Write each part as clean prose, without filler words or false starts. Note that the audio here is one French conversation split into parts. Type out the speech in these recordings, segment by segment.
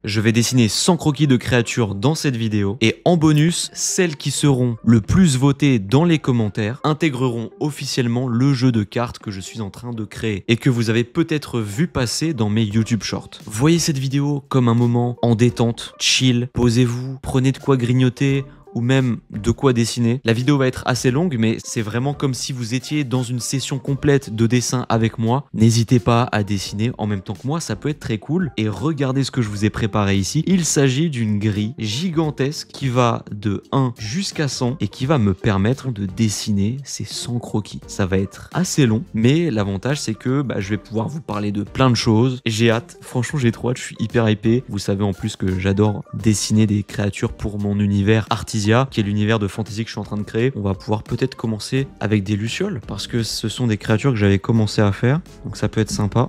Je vais dessiner 100 croquis de créatures dans cette vidéo et en bonus, celles qui seront le plus votées dans les commentaires intégreront officiellement le jeu de cartes que je suis en train de créer et que vous avez peut-être vu passer dans mes YouTube Shorts. Voyez cette vidéo comme un moment en détente, chill, posez-vous, prenez de quoi grignoter ou même de quoi dessiner. La vidéo va être assez longue, mais c'est vraiment comme si vous étiez dans une session complète de dessin avec moi. N'hésitez pas à dessiner en même temps que moi, ça peut être très cool. Et regardez ce que je vous ai préparé ici. Il s'agit d'une grille gigantesque qui va de 1 jusqu'à 100 et qui va me permettre de dessiner ces 100 croquis. Ça va être assez long, mais l'avantage c'est que je vais pouvoir vous parler de plein de choses. J'ai hâte, franchement j'ai trop hâte, je suis hyper hypé. Vous savez en plus que j'adore dessiner des créatures pour mon univers Artisia, qui est l'univers de fantasy que je suis en train de créer. On va pouvoir peut-être commencer avec des lucioles, parce que ce sont des créatures que j'avais commencé à faire, donc ça peut être sympa.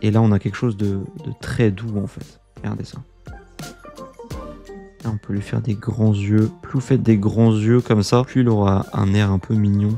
Et là on a quelque chose de très doux en fait, regardez ça. Là, on peut lui faire des grands yeux. Plus vous faites des grands yeux comme ça, plus il aura un air un peu mignon.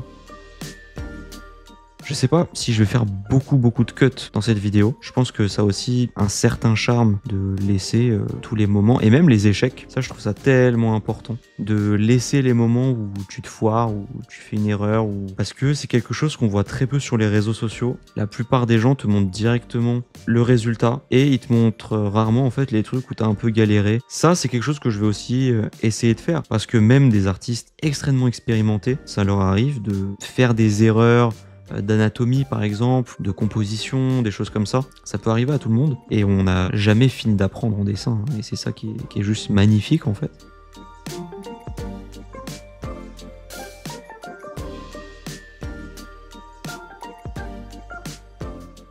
Je sais pas si je vais faire beaucoup de cuts dans cette vidéo. Je pense que ça a aussi un certain charme de laisser tous les moments et même les échecs. Ça, je trouve ça tellement important de laisser les moments où tu te foires, où tu fais une erreur, parce que c'est quelque chose qu'on voit très peu sur les réseaux sociaux. La plupart des gens te montrent directement le résultat et ils te montrent rarement en fait les trucs où tu as un peu galéré. Ça, c'est quelque chose que je vais aussi essayer de faire parce que même des artistes extrêmement expérimentés, ça leur arrive de faire des erreurs d'anatomie par exemple, de composition, des choses comme ça. Ça peut arriver à tout le monde et on n'a jamais fini d'apprendre en dessin et c'est ça qui est juste magnifique en fait.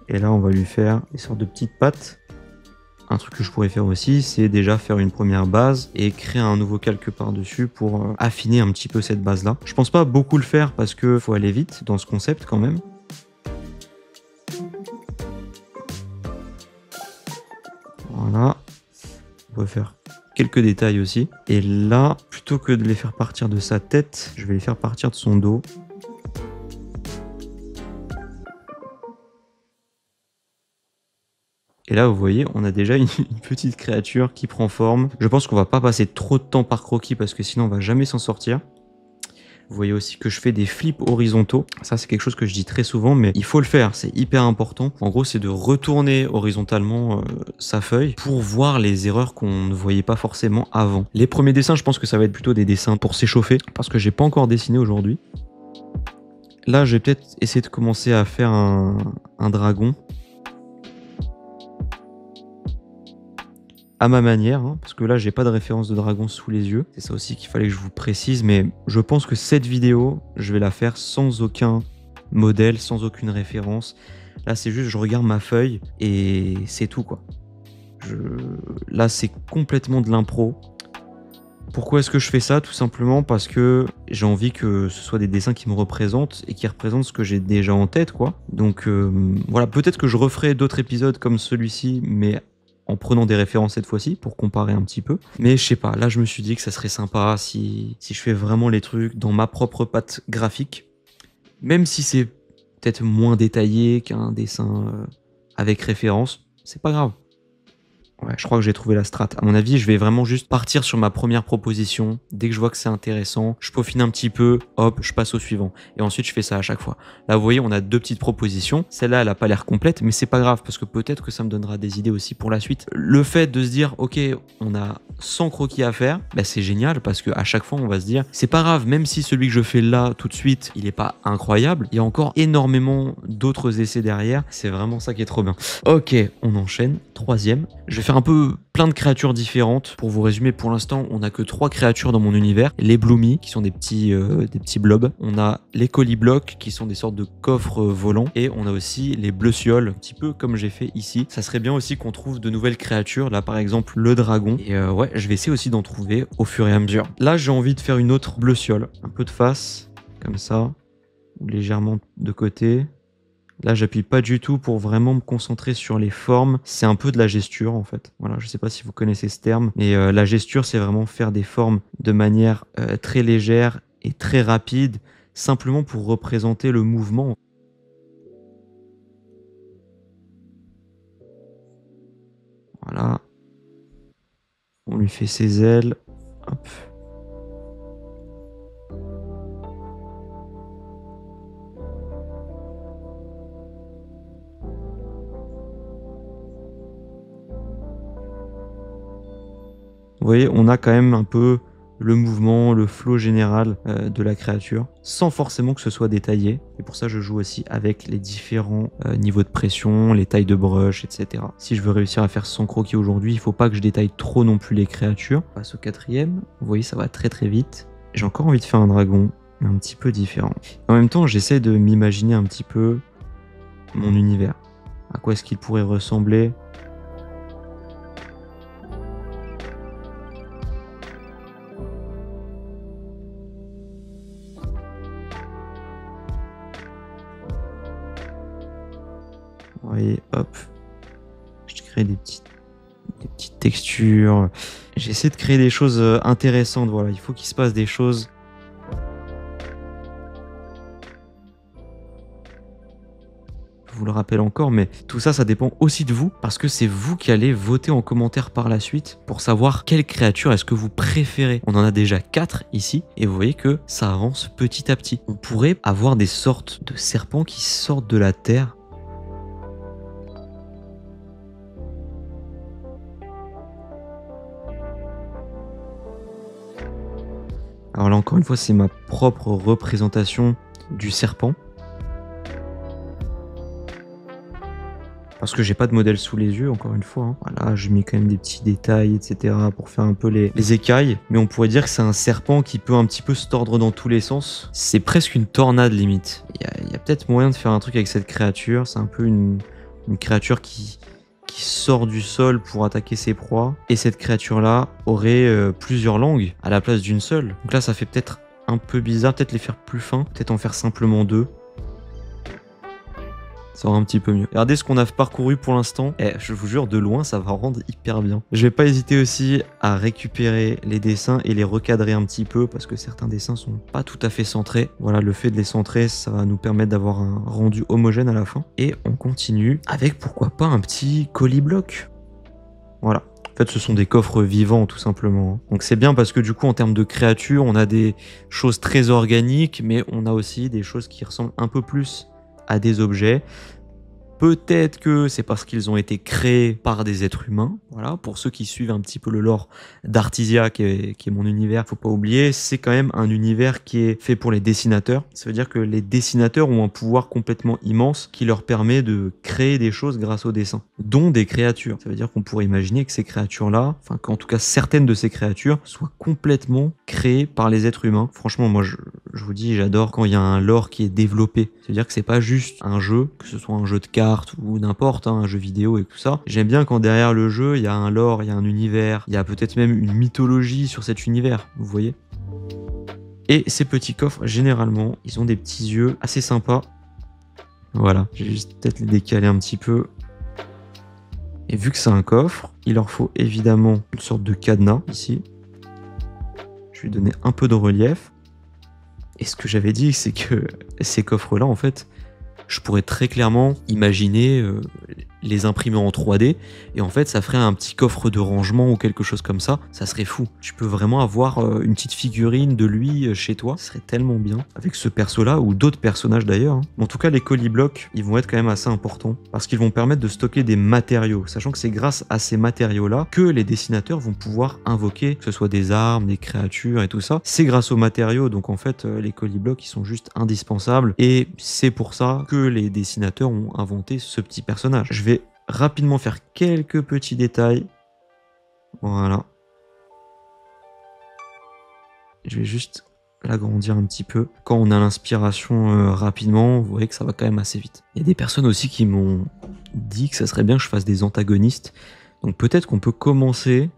Et là on va lui faire des sortes de petites pattes. Un truc que je pourrais faire aussi, c'est déjà faire une première base et créer un nouveau calque par-dessus pour affiner un petit peu cette base-là. Je pense pas beaucoup le faire parce que faut aller vite dans ce concept quand même. Voilà. On peut faire quelques détails aussi. Et là, plutôt que de les faire partir de sa tête, je vais les faire partir de son dos. Et là, vous voyez, on a déjà une petite créature qui prend forme. Je pense qu'on va pas passer trop de temps par croquis parce que sinon on va jamais s'en sortir. Vous voyez aussi que je fais des flips horizontaux. Ça, c'est quelque chose que je dis très souvent, mais il faut le faire, c'est hyper important. En gros, c'est de retourner horizontalement sa feuille pour voir les erreurs qu'on ne voyait pas forcément avant. Les premiers dessins, je pense que ça va être plutôt des dessins pour s'échauffer parce que j'ai pas encore dessiné aujourd'hui. Là, je vais peut-être essayer de commencer à faire un dragon. À ma manière, hein, parce que là j'ai pas de référence de dragon sous les yeux. C'est ça aussi qu'il fallait que je vous précise, mais je pense que cette vidéo, je vais la faire sans aucun modèle, sans aucune référence. Là c'est juste, je regarde ma feuille et c'est tout quoi. Là c'est complètement de l'impro. Pourquoi est-ce que je fais ça? Tout simplement parce que j'ai envie que ce soit des dessins qui me représentent et qui représentent ce que j'ai déjà en tête quoi. Donc voilà, peut-être que je referai d'autres épisodes comme celui-ci, mais en prenant des références cette fois-ci pour comparer un petit peu. Mais je sais pas, là je me suis dit que ça serait sympa si je fais vraiment les trucs dans ma propre patte graphique. Même si c'est peut-être moins détaillé qu'un dessin avec référence, c'est pas grave. Ouais, je crois que j'ai trouvé la strat. À mon avis, je vais vraiment juste partir sur ma première proposition. Dès que je vois que c'est intéressant, je peaufine un petit peu, hop, je passe au suivant. Et ensuite, je fais ça à chaque fois. Là, vous voyez, on a deux petites propositions. Celle-là, elle a pas l'air complète, mais c'est pas grave parce que peut-être que ça me donnera des idées aussi pour la suite. Le fait de se dire, ok, on a 100 croquis à faire, c'est génial parce que à chaque fois, on va se dire, c'est pas grave, même si celui que je fais là tout de suite, il est pas incroyable, il y a encore énormément d'autres essais derrière. C'est vraiment ça qui est trop bien. Ok, on enchaîne. Troisième. Je vais faire un peu plein de créatures différentes. Pour vous résumer, pour l'instant, on n'a que 3 créatures dans mon univers. Les Bloomy, qui sont des petits blobs. On a les Coliblocs, qui sont des sortes de coffres volants. Et on a aussi les Bleucioles, un petit peu comme j'ai fait ici. Ça serait bien aussi qu'on trouve de nouvelles créatures. Là, par exemple, le dragon. Et ouais, je vais essayer aussi d'en trouver au fur et à mesure. Là, j'ai envie de faire une autre Bleuciole. Un peu de face, comme ça. Ou légèrement de côté. Là, j'appuie pas du tout pour vraiment me concentrer sur les formes. C'est un peu de la gesture, en fait. Voilà, je sais pas si vous connaissez ce terme, mais la gesture, c'est vraiment faire des formes de manière très légère et très rapide, simplement pour représenter le mouvement. lui fait ses ailes. Hop. Vous voyez, on a quand même un peu le mouvement, le flow général de la créature, sans forcément que ce soit détaillé. Et pour ça, je joue aussi avec les différents niveaux de pression, les tailles de brush, etc. Si je veux réussir à faire 100 croquis aujourd'hui, il ne faut pas que je détaille trop non plus les créatures. On passe au 4e. Vous voyez, ça va très très vite. J'ai encore envie de faire un dragon, mais un petit peu différent. En même temps, j'essaie de m'imaginer un petit peu mon univers. À quoi est-ce qu'il pourrait ressembler ? Vous voyez, hop, je crée des petites textures. J'essaie de créer des choses intéressantes, voilà, il faut qu'il se passe des choses. Je vous le rappelle encore, mais tout ça, ça dépend aussi de vous, parce que c'est vous qui allez voter en commentaire par la suite pour savoir quelle créature est-ce que vous préférez. On en a déjà 4 ici, et vous voyez que ça avance petit à petit. On pourrait avoir des sortes de serpents qui sortent de la terre. Alors là, encore une fois, c'est ma propre représentation du serpent. Parce que j'ai pas de modèle sous les yeux, encore une fois. Hein. Voilà, je mets quand même des petits détails, etc. pour faire un peu les écailles. Mais on pourrait dire que c'est un serpent qui peut un petit peu se tordre dans tous les sens. C'est presque une tornade, limite. Il y a peut-être moyen de faire un truc avec cette créature. C'est un peu une créature qui sort du sol pour attaquer ses proies. Et cette créature-là aurait plusieurs langues à la place d'une seule. Donc là, ça fait peut-être un peu bizarre. Peut-être les faire plus fins. Peut-être en faire simplement 2. Ça aura un petit peu mieux. Regardez ce qu'on a parcouru pour l'instant. Et je vous jure, de loin, ça va rendre hyper bien. Je vais pas hésiter aussi à récupérer les dessins et les recadrer un petit peu parce que certains dessins sont pas tout à fait centrés. Voilà, le fait de les centrer, ça va nous permettre d'avoir un rendu homogène à la fin. Et on continue avec, pourquoi pas, un petit colis bloc. Voilà. En fait, ce sont des coffres vivants, tout simplement. Donc c'est bien parce que du coup, en termes de créatures, on a des choses très organiques, mais on a aussi des choses qui ressemblent un peu plus à des objets. Peut-être que c'est parce qu'ils ont été créés par des êtres humains. Voilà, pour ceux qui suivent un petit peu le lore d'Artisia, qui est mon univers, faut pas oublier, c'est quand même un univers qui est fait pour les dessinateurs. Ça veut dire que les dessinateurs ont un pouvoir complètement immense qui leur permet de créer des choses grâce au dessin, dont des créatures. Ça veut dire qu'on pourrait imaginer que ces créatures-là, enfin qu'en tout cas certaines de ces créatures, soient complètement créées par les êtres humains. Franchement, moi je vous dis, j'adore quand il y a un lore qui est développé. C'est-à-dire que c'est pas juste un jeu, que ce soit un jeu de cartes ou n'importe, hein, un jeu vidéo et tout ça. J'aime bien quand derrière le jeu, il y a un lore, il y a un univers, il y a peut-être même une mythologie sur cet univers, vous voyez. Et ces petits coffres, généralement, ils ont des petits yeux assez sympas. Voilà, je vais juste peut-être les décaler un petit peu. Et vu que c'est un coffre, il leur faut évidemment une sorte de cadenas ici. Je vais lui donner un peu de relief. Et ce que j'avais dit, c'est que ces coffres-là, en fait, je pourrais très clairement imaginer les imprimer en 3D et en fait ça ferait un petit coffre de rangement ou quelque chose comme ça. Ça serait fou. Tu peux vraiment avoir une petite figurine de lui chez toi. Ce serait tellement bien avec ce perso-là ou d'autres personnages d'ailleurs. Hein. En tout cas, les colis blocs, ils vont être quand même assez importants parce qu'ils vont permettre de stocker des matériaux. Sachant que c'est grâce à ces matériaux-là que les dessinateurs vont pouvoir invoquer, que ce soit des armes, des créatures et tout ça. C'est grâce aux matériaux. Donc en fait, les colis blocs, ils sont juste indispensables et c'est pour ça que les dessinateurs ont inventé ce petit personnage. Je vais rapidement faire quelques petits détails. Voilà. Je vais juste l'agrandir un petit peu. Quand on a l'inspiration rapidement, vous voyez que ça va quand même assez vite. Il y a des personnes aussi qui m'ont dit que ça serait bien que je fasse des antagonistes. Donc peut-être qu'on peut commencer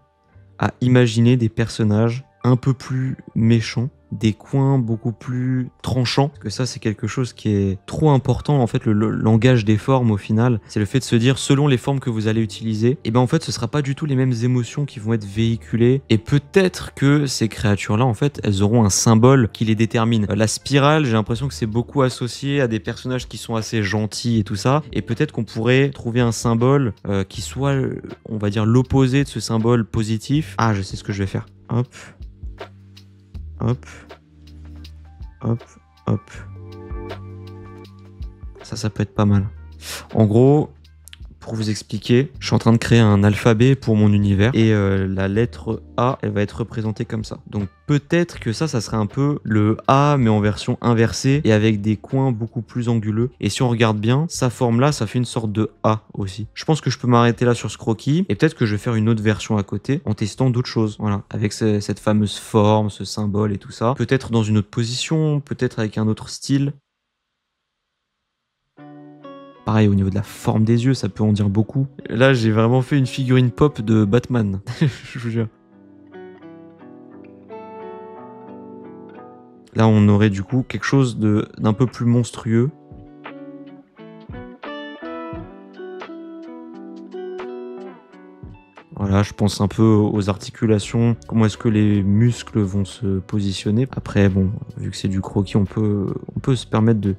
à imaginer des personnages un peu plus méchants. des coins beaucoup plus tranchants. Parce que ça, c'est quelque chose qui est trop important. En fait, le langage des formes, au final, c'est le fait de se dire, selon les formes que vous allez utiliser, et ben en fait, ce sera pas du tout les mêmes émotions qui vont être véhiculées. Et peut-être que ces créatures-là, en fait, elles auront un symbole qui les détermine. La spirale, j'ai l'impression que c'est beaucoup associé à des personnages qui sont assez gentils et tout ça. Et peut-être qu'on pourrait trouver un symbole qui soit, on va dire, l'opposé de ce symbole positif. Ah, je sais ce que je vais faire. Hop. Hop. Hop. Hop. Ça peut être pas mal. En gros, pour vous expliquer, je suis en train de créer un alphabet pour mon univers et la lettre A, elle va être représentée comme ça. Donc peut-être que ça serait un peu le A mais en version inversée et avec des coins beaucoup plus anguleux. Et si on regarde bien, sa forme là, ça fait une sorte de A aussi. Je pense que je peux m'arrêter là sur ce croquis et peut-être que je vais faire une autre version à côté en testant d'autres choses. Voilà, avec cette fameuse forme, ce symbole et tout ça. Peut-être dans une autre position, peut-être avec un autre style. Pareil, au niveau de la forme des yeux, ça peut en dire beaucoup. Là, j'ai vraiment fait une figurine pop de Batman. Je vous jure. Là, on aurait du coup quelque chose d'un peu plus monstrueux. Voilà, je pense un peu aux articulations, comment est-ce que les muscles vont se positionner. Après, bon, vu que c'est du croquis, on peut se permettre de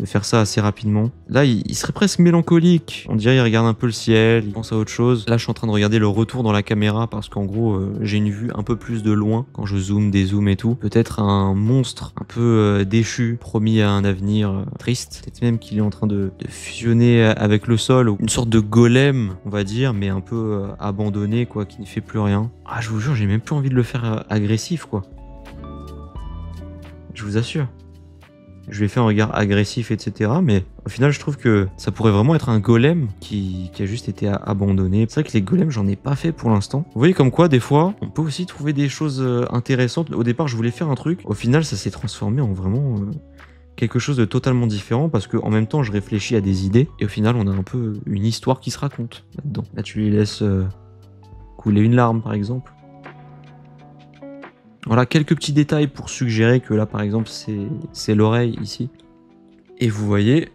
faire ça assez rapidement. Là, il serait presque mélancolique. On dirait qu'il regarde un peu le ciel, il pense à autre chose. Là, je suis en train de regarder le retour dans la caméra parce qu'en gros, j'ai une vue un peu plus de loin quand je zoome, dézoome et tout. Peut-être un monstre un peu déchu, promis à un avenir triste. Peut-être même qu'il est en train de fusionner avec le sol. Une sorte de golem, on va dire, mais un peu abandonné, quoi, qui ne fait plus rien. Ah, je vous jure, j'ai même plus envie de le faire agressif, quoi. Je vous assure. Je lui ai fait un regard agressif, etc. Mais au final, je trouve que ça pourrait vraiment être un golem qui a juste été abandonné. C'est vrai que les golems, j'en ai pas fait pour l'instant. Vous voyez comme quoi, des fois, on peut aussi trouver des choses intéressantes. Au départ, je voulais faire un truc. Au final, ça s'est transformé en vraiment quelque chose de totalement différent parce qu'en même temps, je réfléchis à des idées. Et au final, on a un peu une histoire qui se raconte là-dedans. Là, tu lui laisses couler une larme, par exemple. Voilà, quelques petits détails pour suggérer que là, par exemple, c'est l'oreille ici. Et vous voyez,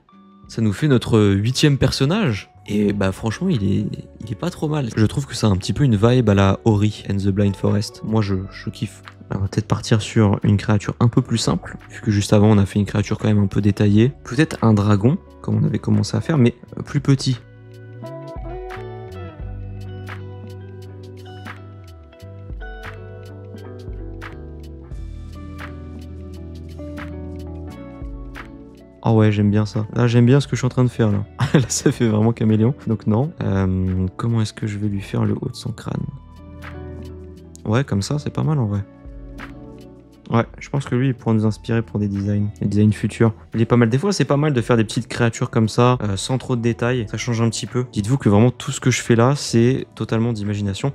ça nous fait notre 8e personnage. Et bah franchement, il est pas trop mal. Je trouve que c'est un petit peu une vibe à la Ori and the Blind Forest. Moi, je kiffe. On va peut-être partir sur une créature un peu plus simple, vu que juste avant, on a fait une créature quand même un peu détaillée. Peut-être un dragon, comme on avait commencé à faire, mais plus petit. Ah ouais, j'aime bien ça. Là, j'aime bien ce que je suis en train de faire, là. Là, ça fait vraiment caméléon. Donc non. Comment est-ce que je vais lui faire le haut de son crâne? Ouais, comme ça, c'est pas mal, en vrai. Ouais, je pense que lui, il pourra nous inspirer pour des designs futurs. Il est pas mal. Des fois, c'est pas mal de faire des petites créatures comme ça, sans trop de détails. Ça change un petit peu. Dites-vous que vraiment, tout ce que je fais là, c'est totalement d'imagination.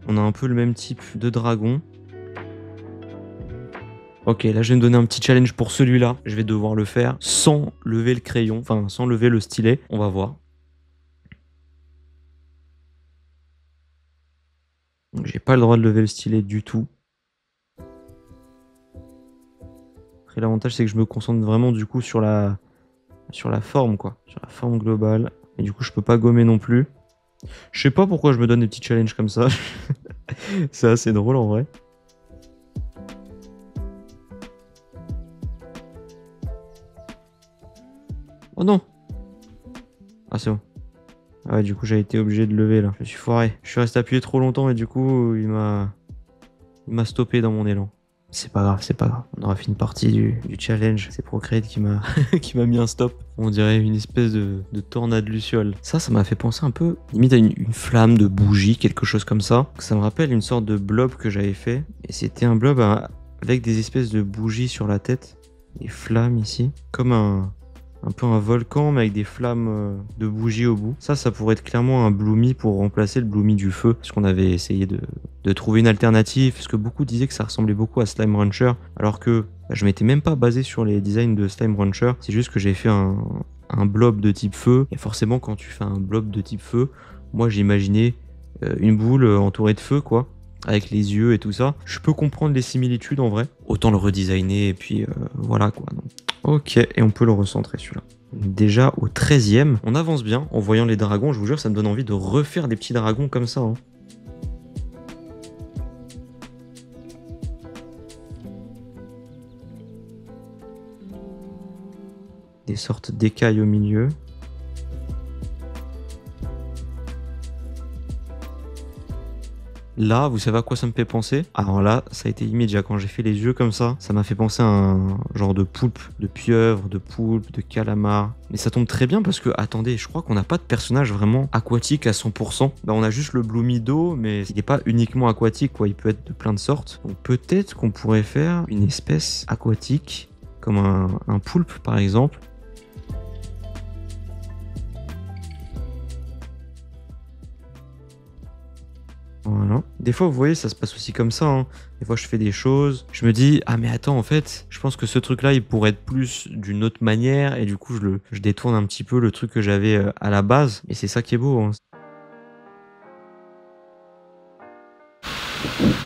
On a un peu le même type de dragon. Ok, là je vais me donner un petit challenge pour celui-là. Je vais devoir le faire sans lever le crayon, enfin sans lever le stylet. On va voir. Donc j'ai pas le droit de lever le stylet du tout. Après l'avantage c'est que je me concentre vraiment du coup sur la forme quoi. Sur la forme globale. Et du coup je peux pas gommer non plus. Je sais pas pourquoi je me donne des petits challenges comme ça. C'est assez drôle en vrai. Oh non! Ah c'est bon. Ah ouais, du coup j'ai été obligé de lever là. Je me suis foiré. Je suis resté appuyé trop longtemps et du coup il m'a stoppé dans mon élan. C'est pas grave, c'est pas grave. On aura fait une partie du challenge. C'est Procreate qui m'a qui m'a mis un stop. On dirait une espèce de tornade luciole. Ça m'a fait penser un peu limite à une flamme de bougie, quelque chose comme ça. Ça me rappelle une sorte de blob que j'avais fait. Et c'était un blob avec des espèces de bougies sur la tête. Des flammes ici. Comme un Un peu un volcan, mais avec des flammes de bougies au bout. Ça pourrait être clairement un Bloomy pour remplacer le Bloomy du feu. Parce qu'on avait essayé de trouver une alternative. Parce que beaucoup disaient que ça ressemblait beaucoup à Slime Rancher. Alors que bah, je m'étais même pas basé sur les designs de Slime Rancher. C'est juste que j'ai fait un blob de type feu. Et forcément, quand tu fais un blob de type feu, moi j'imaginais une boule entourée de feu, quoi. Avec les yeux et tout ça. Je peux comprendre les similitudes en vrai. Autant le redesigner et puis voilà quoi. Donc, ok, et on peut le recentrer celui-là. Déjà au 13e, on avance bien en voyant les dragons. Je vous jure, ça me donne envie de refaire des petits dragons comme ça. Hein. Des sortes d'écailles au milieu. Là, vous savez à quoi ça me fait penser? Alors là, ça a été immédiat. Quand j'ai fait les yeux comme ça m'a fait penser à un genre de poulpe, de pieuvre, de poulpe, de calamar. Mais ça tombe très bien parce que, attendez, je crois qu'on n'a pas de personnage vraiment aquatique à 100%. Bah, on a juste le Bloomy d'eau, mais il n'est pas uniquement aquatique, quoi. Il peut être de plein de sortes. Donc peut-être qu'on pourrait faire une espèce aquatique, comme un poulpe par exemple. Voilà. Des fois, vous voyez, ça se passe aussi comme ça. Hein. Des fois, je fais des choses. Je me dis, ah, mais attends, en fait, je pense que ce truc-là, il pourrait être plus d'une autre manière. Et du coup, je détourne un petit peu le truc que j'avais à la base. Et c'est ça qui est beau. Hein.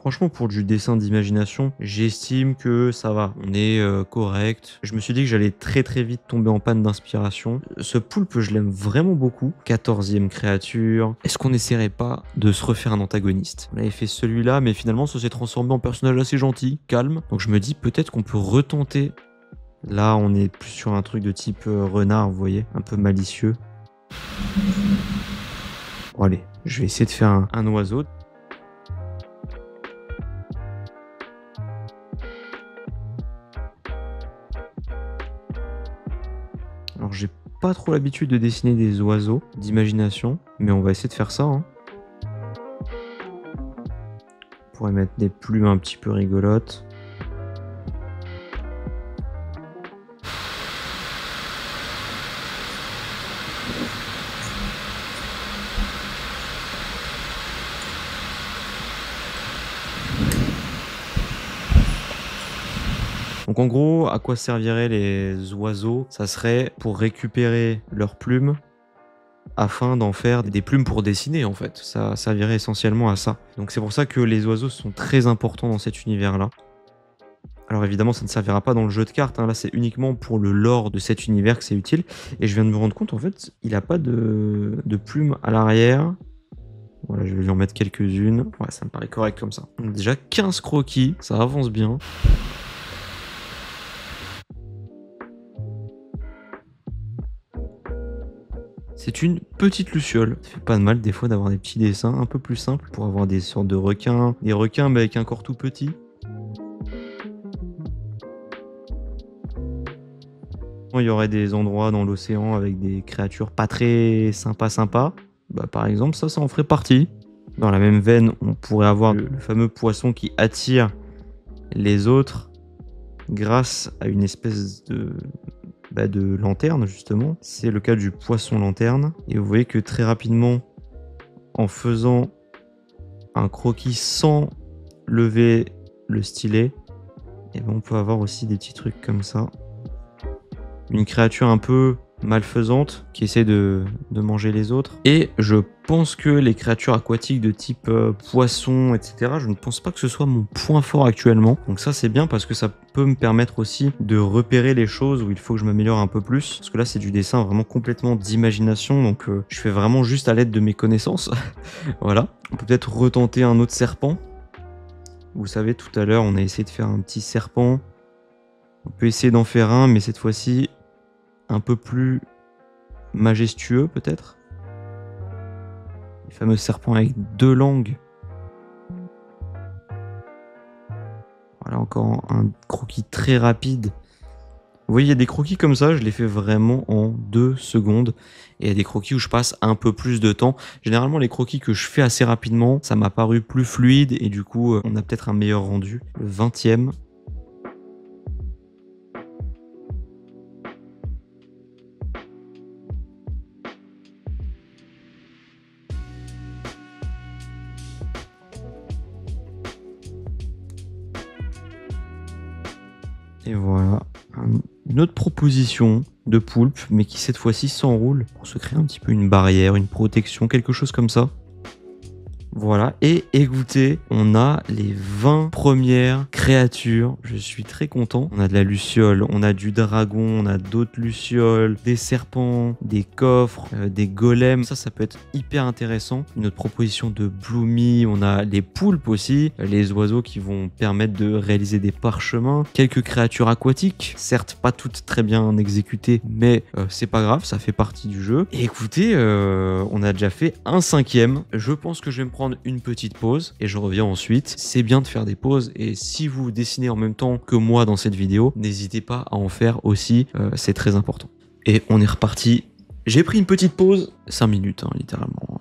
Franchement, pour du dessin d'imagination, j'estime que ça va. On est correct. Je me suis dit que j'allais très très vite tomber en panne d'inspiration. Ce poulpe, je l'aime vraiment beaucoup. 14e créature. Est-ce qu'on n'essaierait pas de se refaire un antagoniste? On avait fait celui-là, mais finalement, ça s'est transformé en personnage assez gentil, calme. Donc je me dis peut-être qu'on peut retenter. Là, on est plus sur un truc de type renard, vous voyez, un peu malicieux. Bon, allez, je vais essayer de faire un oiseau. Alors j'ai pas trop l'habitude de dessiner des oiseaux d'imagination, mais on va essayer de faire ça. Hein. On pourrait mettre des plumes un petit peu rigolotes. Donc en gros, à quoi serviraient les oiseaux? Ça serait pour récupérer leurs plumes afin d'en faire des plumes pour dessiner en fait. Ça servirait essentiellement à ça. Donc c'est pour ça que les oiseaux sont très importants dans cet univers-là. Alors évidemment, ça ne servira pas dans le jeu de cartes. Hein. Là, c'est uniquement pour le lore de cet univers que c'est utile. Et je viens de me rendre compte, en fait, il n'a pas de plumes à l'arrière. Voilà, je vais lui en mettre quelques-unes. Ouais, ça me paraît correct comme ça. Donc déjà 15 croquis, ça avance bien. C'est une petite luciole. Ça fait pas de mal des fois d'avoir des petits dessins un peu plus simples pour avoir des sortes de requins. Des requins mais avec un corps tout petit. Il y aurait des endroits dans l'océan avec des créatures pas très sympas. Bah, par exemple, ça en ferait partie. Dans la même veine, on pourrait avoir le fameux poisson qui attire les autres grâce à une espèce de lanterne, justement. C'est le cas du poisson lanterne. Et vous voyez que très rapidement, en faisant un croquis sans lever le stylet, et ben on peut avoir aussi des petits trucs comme ça. Une créature un peu malfaisante qui essaie de manger les autres. Et je pense que les créatures aquatiques de type poisson, etc., je ne pense pas que ce soit mon point fort actuellement. Donc ça, c'est bien parce que ça peut me permettre aussi de repérer les choses où il faut que je m'améliore un peu plus. Parce que là, c'est du dessin vraiment complètement d'imagination. Donc je fais vraiment juste à l'aide de mes connaissances. Voilà. On peut peut-être retenter un autre serpent. Vous savez, tout à l'heure, on a essayé de faire un petit serpent. On peut essayer d'en faire un, mais cette fois-ci, un peu plus majestueux peut-être. Les fameux serpents avec 2 langues. Voilà encore un croquis très rapide. Vous voyez, il y a des croquis comme ça, je les fais vraiment en 2 secondes. Et il y a des croquis où je passe un peu plus de temps. Généralement, les croquis que je fais assez rapidement, ça m'a paru plus fluide et du coup, on a peut-être un meilleur rendu. Le 20e. Et voilà, une autre proposition de poulpe, mais qui cette fois-ci s'enroule pour se créer un petit peu une barrière, une protection, quelque chose comme ça. Voilà, et écoutez, on a les 20 premières créatures. Je suis très content. On a de la luciole, on a du dragon, on a d'autres lucioles, des serpents, des coffres, des golems. Ça peut être hyper intéressant. Une autre proposition de Bloomy, on a les poulpes aussi, les oiseaux qui vont permettre de réaliser des parchemins. Quelques créatures aquatiques, certes pas toutes très bien exécutées, mais c'est pas grave, ça fait partie du jeu. Et écoutez, on a déjà fait un 5e. Je pense que je vais me prendre une petite pause et je reviens ensuite. C'est bien de faire des pauses et si vous dessinez en même temps que moi dans cette vidéo, n'hésitez pas à en faire aussi, c'est très important. Et on est reparti. J'ai pris une petite pause, 5 minutes hein, littéralement.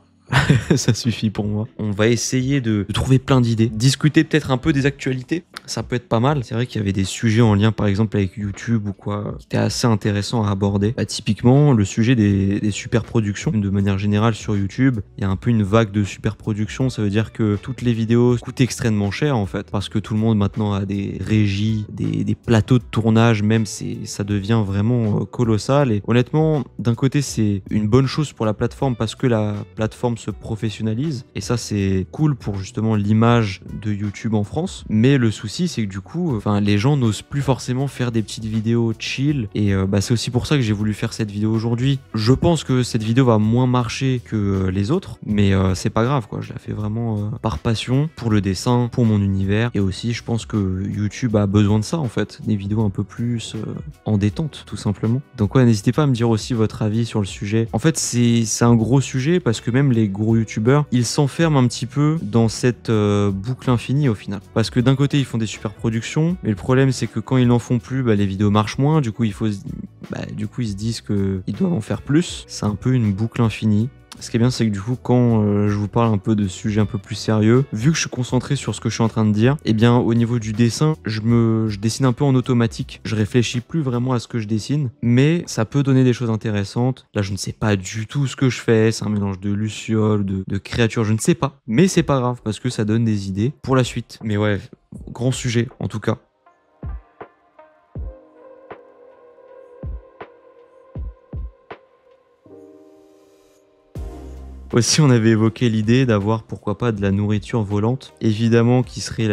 Ça suffit pour moi. On va essayer de trouver plein d'idées, discuter peut-être un peu des actualités. Ça peut être pas mal. C'est vrai qu'il y avait des sujets en lien par exemple avec YouTube ou quoi qui étaient assez intéressants à aborder. Typiquement le sujet des super productions. De manière générale sur YouTube, il y a un peu une vague de super productions. Ça veut dire que toutes les vidéos coûtent extrêmement cher en fait. Parce que tout le monde maintenant a des régies, des plateaux de tournage même. Ça devient vraiment colossal. Et honnêtement, d'un côté c'est une bonne chose pour la plateforme parce que la plateforme se professionnalise et ça c'est cool pour justement l'image de YouTube en France, mais le souci c'est que du coup les gens n'osent plus forcément faire des petites vidéos chill et c'est aussi pour ça que j'ai voulu faire cette vidéo aujourd'hui. Je pense que cette vidéo va moins marcher que les autres, mais c'est pas grave quoi, je la fais vraiment par passion, pour le dessin, pour mon univers et aussi je pense que YouTube a besoin de ça en fait, des vidéos un peu plus en détente tout simplement. Donc ouais, n'hésitez pas à me dire aussi votre avis sur le sujet. En fait c'est un gros sujet parce que même les gros youtubeurs, ils s'enferment un petit peu dans cette boucle infinie au final. Parce que d'un côté, ils font des super productions, mais le problème c'est que quand ils n'en font plus, les vidéos marchent moins, du coup, ils se disent qu'ils doivent en faire plus. C'est un peu une boucle infinie. Ce qui est bien, c'est que du coup, quand je vous parle un peu de sujets un peu plus sérieux, vu que je suis concentré sur ce que je suis en train de dire, eh bien, au niveau du dessin, je dessine un peu en automatique. Je réfléchis plus vraiment à ce que je dessine, mais ça peut donner des choses intéressantes. Là, je ne sais pas du tout ce que je fais. C'est un mélange de lucioles, de créatures, je ne sais pas. Mais c'est pas grave, parce que ça donne des idées pour la suite. Mais ouais, grand sujet, en tout cas. Aussi, on avait évoqué l'idée d'avoir, pourquoi pas, de la nourriture volante. Évidemment, qui serait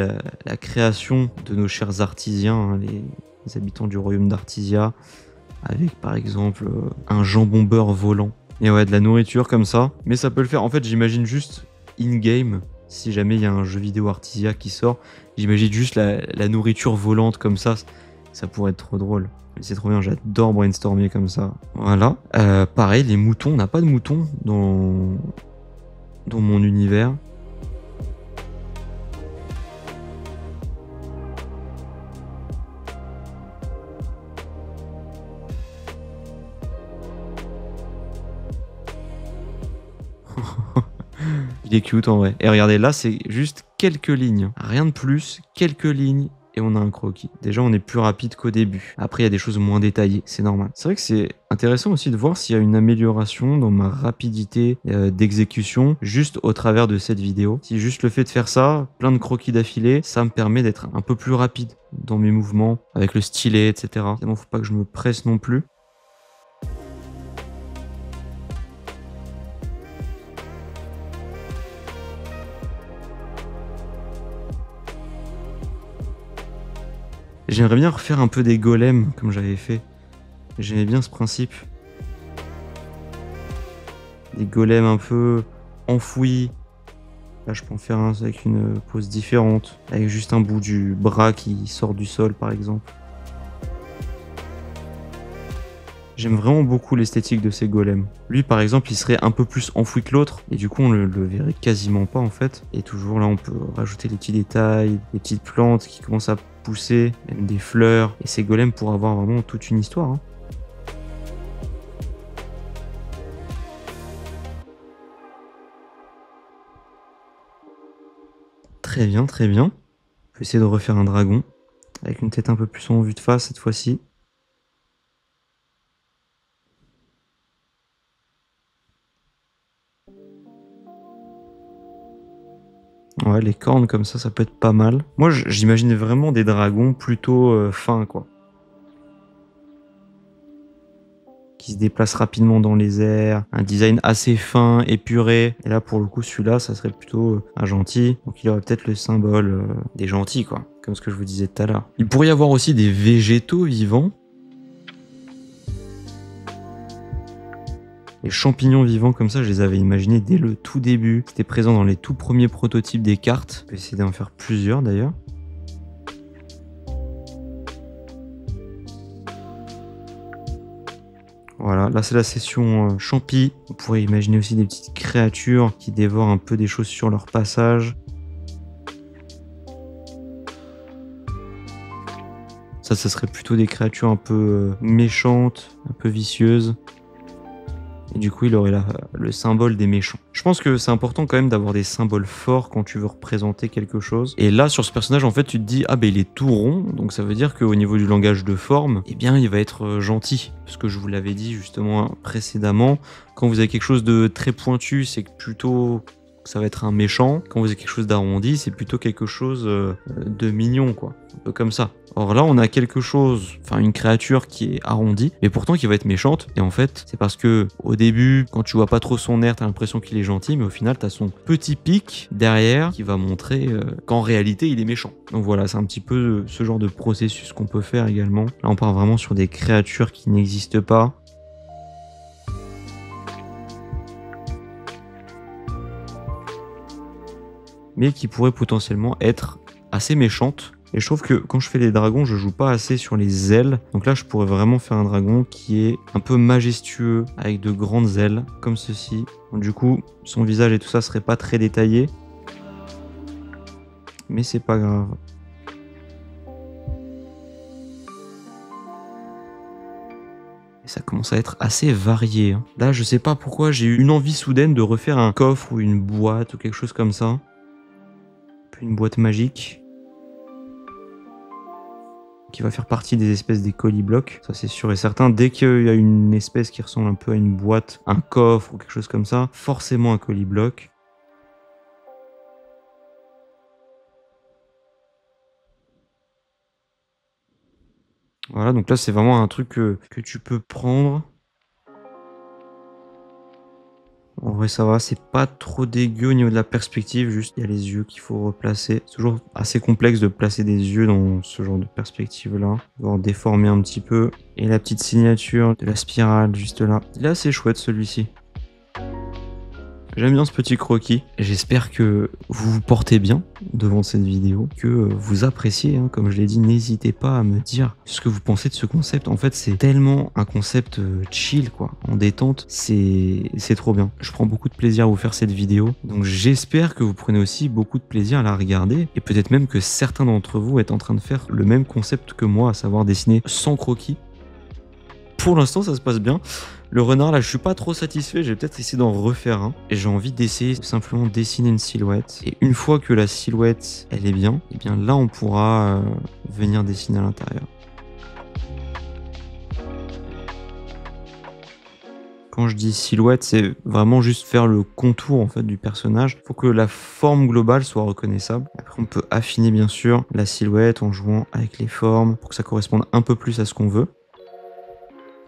la création de nos chers artisiens, hein, les habitants du royaume d'Artisia, avec par exemple un jambon beurre volant. Et ouais, de la nourriture comme ça. Mais ça peut le faire. En fait, j'imagine juste in-game, si jamais il y a un jeu vidéo Artisia qui sort, j'imagine juste la nourriture volante comme ça. Ça pourrait être trop drôle. C'est trop bien, j'adore brainstormer comme ça. Voilà. Pareil, les moutons, on n'a pas de moutons dans mon univers. Il est cute en vrai. Et regardez, là, c'est juste quelques lignes. Rien de plus, quelques lignes. Et on a un croquis. Déjà, on est plus rapide qu'au début. Après, il y a des choses moins détaillées, c'est normal. C'est vrai que c'est intéressant aussi de voir s'il y a une amélioration dans ma rapidité d'exécution juste au travers de cette vidéo. Si juste le fait de faire ça, plein de croquis d'affilée, ça me permet d'être un peu plus rapide dans mes mouvements, avec le stylet, etc. Évidemment, faut pas que je me presse non plus. J'aimerais bien refaire un peu des golems comme j'avais fait. J'aimais bien ce principe. Des golems un peu enfouis. Là, je peux en faire un avec une pose différente. Avec juste un bout du bras qui sort du sol, par exemple. J'aime vraiment beaucoup l'esthétique de ces golems. Lui, par exemple, il serait un peu plus enfoui que l'autre. Et du coup, on le verrait quasiment pas, en fait. Et toujours, là, on peut rajouter les petits détails, les petites plantes qui commencent à pousser, même des fleurs. Et ces golems pourraient avoir vraiment toute une histoire, hein. Très bien, très bien. Je vais essayer de refaire un dragon. Avec une tête un peu plus en vue de face, cette fois-ci. Ouais, les cornes comme ça peut être pas mal. Moi, j'imaginais vraiment des dragons plutôt fins, quoi. qui se déplace rapidement dans les airs, un design assez fin, épuré. Et là, pour le coup, celui-là, ça serait plutôt un gentil. Donc il aurait peut-être le symbole des gentils, quoi. Comme ce que je vous disais tout à l'heure. Il pourrait y avoir aussi des végétaux vivants. Les champignons vivants comme ça, je les avais imaginés dès le tout début. C'était présent dans les tout premiers prototypes des cartes. Je vais essayer d'en faire plusieurs d'ailleurs. Voilà, là c'est la session champi. Vous pourrez imaginer aussi des petites créatures qui dévorent un peu des choses sur leur passage. Ça serait plutôt des créatures un peu méchantes, un peu vicieuses. Et du coup, il aurait le symbole des méchants. Je pense que c'est important quand même d'avoir des symboles forts quand tu veux représenter quelque chose. Et là, sur ce personnage, en fait, tu te dis, ah ben il est tout rond, donc ça veut dire qu'au niveau du langage de forme, eh bien, il va être gentil. Parce que je vous l'avais dit justement précédemment, quand vous avez quelque chose de très pointu, c'est plutôt... ça va être un méchant. Quand vous avez quelque chose d'arrondi, c'est plutôt quelque chose de mignon, quoi. Un peu comme ça. Or là, on a quelque chose, enfin une créature qui est arrondie, mais pourtant qui va être méchante. Et en fait, c'est parce que au début, quand tu vois pas trop son air, t'as l'impression qu'il est gentil, mais au final, t'as son petit pic derrière qui va montrer qu'en réalité, il est méchant. Donc voilà, c'est un petit peu ce genre de processus qu'on peut faire également. Là, on part vraiment sur des créatures qui n'existent pas. Mais qui pourraient potentiellement être assez méchantes. Et je trouve que quand je fais des dragons, je joue pas assez sur les ailes. Donc là, je pourrais vraiment faire un dragon qui est un peu majestueux, avec de grandes ailes, comme ceci. Donc, du coup, son visage et tout ça serait pas très détaillé. Mais c'est pas grave. Et ça commence à être assez varié, hein. Là, je sais pas pourquoi, j'ai eu une envie soudaine de refaire un coffre ou une boîte ou quelque chose comme ça. Une boîte magique qui va faire partie des espèces des coliblocs, ça c'est sûr et certain. Dès qu'il y a une espèce qui ressemble un peu à une boîte, un coffre ou quelque chose comme ça, forcément un colibloc. Voilà, donc là c'est vraiment un truc que tu peux prendre. En vrai ça va, c'est pas trop dégueu au niveau de la perspective, juste il y a les yeux qu'il faut replacer. C'est toujours assez complexe de placer des yeux dans ce genre de perspective là. On va en déformer un petit peu. Et la petite signature de la spirale juste là. Il est assez chouette celui-ci. J'aime bien ce petit croquis. J'espère que vous vous portez bien devant cette vidéo, que vous appréciez, hein. Comme je l'ai dit, n'hésitez pas à me dire ce que vous pensez de ce concept. En fait, c'est tellement un concept chill, quoi, en détente. C'est trop bien. Je prends beaucoup de plaisir à vous faire cette vidéo. Donc j'espère que vous prenez aussi beaucoup de plaisir à la regarder. Et peut-être même que certains d'entre vous êtes en train de faire le même concept que moi, à savoir dessiner sans croquis. Pour l'instant, ça se passe bien. Le renard, là, je suis pas trop satisfait. Je vais peut-être essayer d'en refaire un. Et j'ai envie d'essayer simplement dessiner une silhouette. Et une fois que la silhouette, elle est bien, et bien là, on pourra venir dessiner à l'intérieur. Quand je dis silhouette, c'est vraiment juste faire le contour en fait du personnage. Il faut que la forme globale soit reconnaissable. Après, on peut affiner bien sûr la silhouette en jouant avec les formes pour que ça corresponde un peu plus à ce qu'on veut.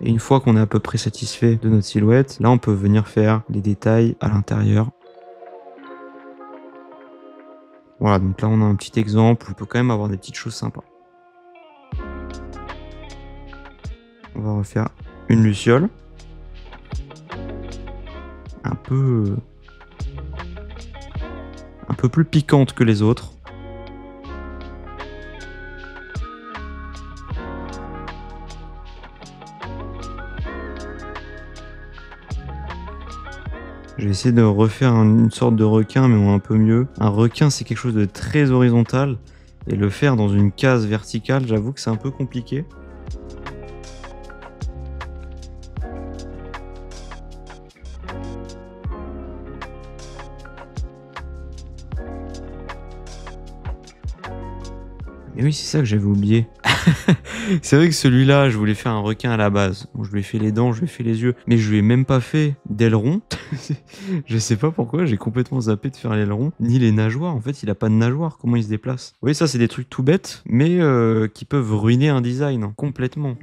Et une fois qu'on est à peu près satisfait de notre silhouette, là on peut venir faire les détails à l'intérieur. Voilà, donc là on a un petit exemple, on peut quand même avoir des petites choses sympas. On va refaire une luciole. Un peu plus piquante que les autres. Je vais essayer de refaire une sorte de requin, mais un peu mieux. Un requin, c'est quelque chose de très horizontal. Et le faire dans une case verticale, j'avoue que c'est un peu compliqué. Et oui, c'est ça que j'avais oublié. C'est vrai que celui-là, je voulais faire un requin à la base. Bon, je lui ai fait les dents, je lui ai fait les yeux, mais je lui ai même pas fait d'aileron. Je sais pas pourquoi, j'ai complètement zappé de faire l'aileron, ni les nageoires. En fait, il a pas de nageoires, comment il se déplace? Oui, ça, c'est des trucs tout bêtes, mais qui peuvent ruiner un design, hein, complètement.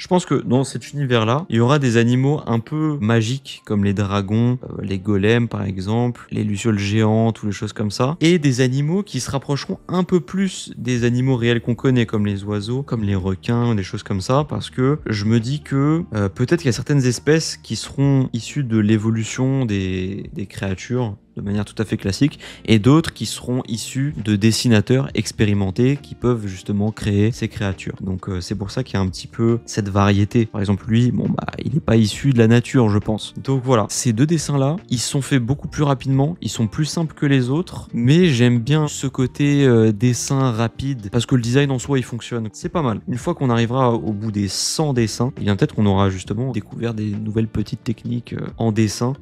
Je pense que dans cet univers-là, il y aura des animaux un peu magiques, comme les dragons, les golems par exemple, les lucioles géantes ou les choses comme ça, et des animaux qui se rapprocheront un peu plus des animaux réels qu'on connaît, comme les oiseaux, comme les requins, des choses comme ça, parce que je me dis que peut-être qu'il y a certaines espèces qui seront issues de l'évolution des créatures de manière tout à fait classique, et d'autres qui seront issus de dessinateurs expérimentés qui peuvent justement créer ces créatures. Donc c'est pour ça qu'il y a un petit peu cette variété. Par exemple lui, bon bah il n'est pas issu de la nature je pense. Donc voilà, ces deux dessins là, ils sont faits beaucoup plus rapidement, ils sont plus simples que les autres, mais j'aime bien ce côté dessin rapide, parce que le design en soi il fonctionne. C'est pas mal. Une fois qu'on arrivera au bout des 100 dessins, et bien peut-être qu'on aura justement découvert des nouvelles petites techniques en dessin.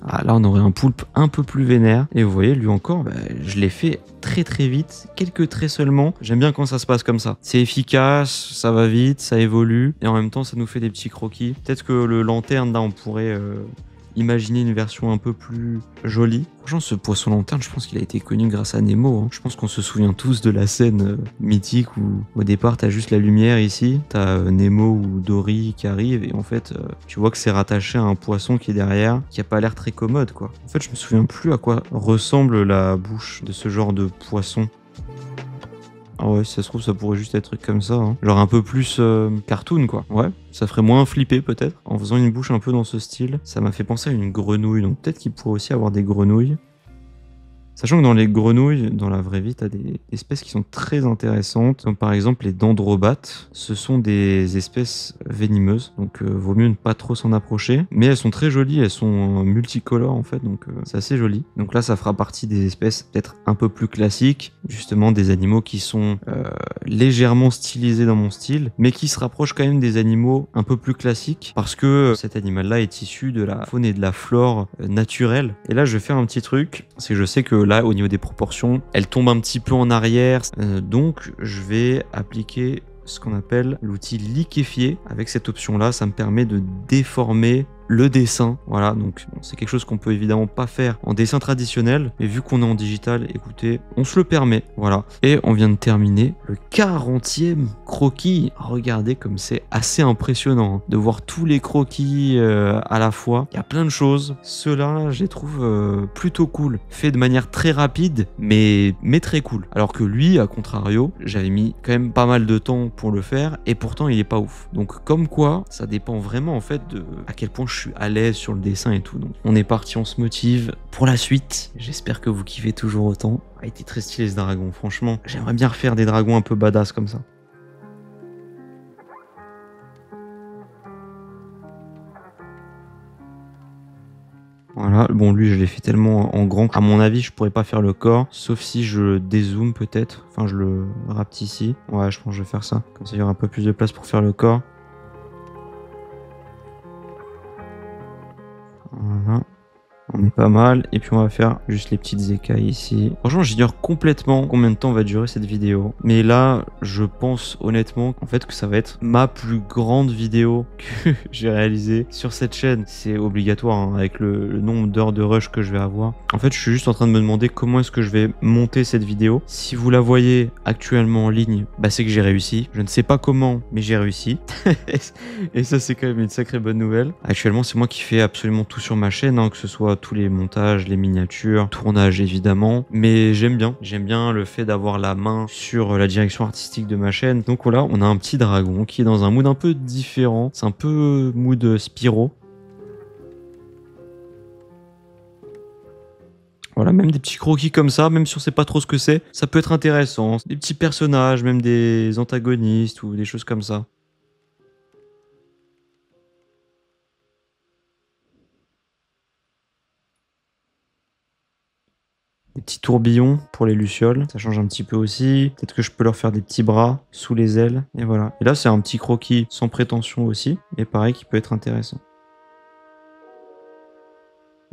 Ah, là, on aurait un poulpe un peu plus vénère. Et vous voyez, lui encore, bah, je l'ai fait très très vite, quelques traits seulement. J'aime bien quand ça se passe comme ça. C'est efficace, ça va vite, ça évolue. Et en même temps, ça nous fait des petits croquis. Peut-être que le lanterne, là, on pourrait imaginer une version un peu plus jolie. Franchement, ce poisson lanterne, je pense qu'il a été connu grâce à Nemo. Hein. Je pense qu'on se souvient tous de la scène mythique où au départ, t'as juste la lumière ici, t'as Nemo ou Dory qui arrive et en fait, tu vois que c'est rattaché à un poisson qui est derrière, qui a pas l'air très commode, quoi. En fait, je me souviens plus à quoi ressemble la bouche de ce genre de poisson. Ah ouais, si ça se trouve, ça pourrait juste être un truc comme ça. Hein. Genre un peu plus cartoon, quoi. Ouais, ça ferait moins flipper peut-être. En faisant une bouche un peu dans ce style, ça m'a fait penser à une grenouille. Donc peut-être qu'il pourrait aussi avoir des grenouilles. Sachant que dans les grenouilles, dans la vraie vie, tu as des espèces qui sont très intéressantes, comme par exemple les dendrobates. Ce sont des espèces venimeuses, donc vaut mieux ne pas trop s'en approcher. Mais elles sont très jolies, elles sont multicolores en fait, donc c'est assez joli. Donc là, ça fera partie des espèces peut-être un peu plus classiques, justement des animaux qui sont légèrement stylisés dans mon style, mais qui se rapprochent quand même des animaux un peu plus classiques, parce que cet animal-là est issu de la faune et de la flore naturelle. Et là, je vais faire un petit truc, c'est que je sais que là, au niveau des proportions, elle tombe un petit peu en arrière. Donc, je vais appliquer ce qu'on appelle l'outil liquéfier. Avec cette option-là, ça me permet de déformer le dessin. Voilà, donc bon, c'est quelque chose qu'on peut évidemment pas faire en dessin traditionnel, mais vu qu'on est en digital, écoutez, on se le permet. Voilà. Et on vient de terminer le 40e croquis. Regardez comme c'est assez impressionnant hein, de voir tous les croquis à la fois. Il y a plein de choses. Ceux-là, je les trouve plutôt cool. Fait de manière très rapide, mais très cool. Alors que lui, à contrario, j'avais mis quand même pas mal de temps pour le faire, et pourtant il est pas ouf. Donc comme quoi, ça dépend vraiment en fait de à quel point je suis à l'aise sur le dessin et tout. Donc on est parti, on se motive pour la suite. J'espère que vous kiffez toujours autant. A été très stylé ce dragon, franchement. J'aimerais bien refaire des dragons un peu badass comme ça. Voilà, bon lui je l'ai fait tellement en grand. À mon avis je pourrais pas faire le corps, sauf si je dézoome peut-être. Enfin je le rapetissis. Ouais je pense que je vais faire ça. Comme ça il y aura un peu plus de place pour faire le corps. Voilà. On est pas mal. Et puis on va faire juste les petites écailles ici. Franchement, j'ignore complètement combien de temps va durer cette vidéo. Mais là, je pense honnêtement en fait que ça va être ma plus grande vidéo que j'ai réalisée sur cette chaîne. C'est obligatoire hein, avec le nombre d'heures de rush que je vais avoir. En fait, je suis juste en train de me demander comment est-ce que je vais monter cette vidéo. Si vous la voyez actuellement en ligne, bah c'est que j'ai réussi. Je ne sais pas comment, mais j'ai réussi. Et ça, c'est quand même une sacrée bonne nouvelle. Actuellement, c'est moi qui fais absolument tout sur ma chaîne, hein, que ce soit tous les montages, les miniatures, tournage évidemment, mais j'aime bien le fait d'avoir la main sur la direction artistique de ma chaîne. Donc voilà, on a un petit dragon qui est dans un mood un peu différent, c'est un peu mood Spyro. Voilà, même des petits croquis comme ça, même si on sait pas trop ce que c'est, ça peut être intéressant. Des petits personnages, même des antagonistes ou des choses comme ça. Des petits tourbillons pour les lucioles, ça change un petit peu aussi. Peut-être que je peux leur faire des petits bras sous les ailes, et voilà. Et là, c'est un petit croquis sans prétention aussi, mais pareil qui peut être intéressant.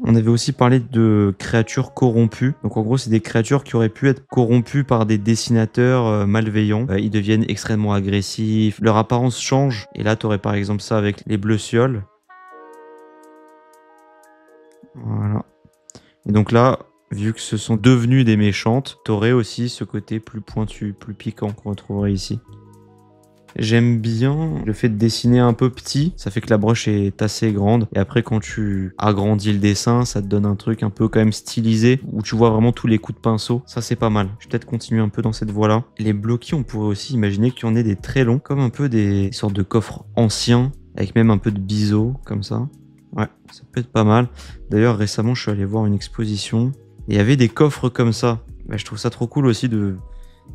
On avait aussi parlé de créatures corrompues. Donc en gros, c'est des créatures qui auraient pu être corrompues par des dessinateurs malveillants. Ils deviennent extrêmement agressifs, leur apparence change. Et là, tu aurais par exemple ça avec les bleu-ciel. Voilà. Et donc là, vu que ce sont devenus des méchantes, tu aurais aussi ce côté plus pointu, plus piquant qu'on retrouverait ici. J'aime bien le fait de dessiner un peu petit, ça fait que la broche est assez grande. Et après, quand tu agrandis le dessin, ça te donne un truc un peu quand même stylisé, où tu vois vraiment tous les coups de pinceau. Ça, c'est pas mal. Je vais peut-être continuer un peu dans cette voie-là. Les bloquis, on pourrait aussi imaginer qu'il y en ait des très longs, comme un peu des sortes de coffres anciens, avec même un peu de biseau, comme ça. Ouais, ça peut être pas mal. D'ailleurs, récemment, je suis allé voir une exposition. Et il y avait des coffres comme ça. Bah, je trouve ça trop cool aussi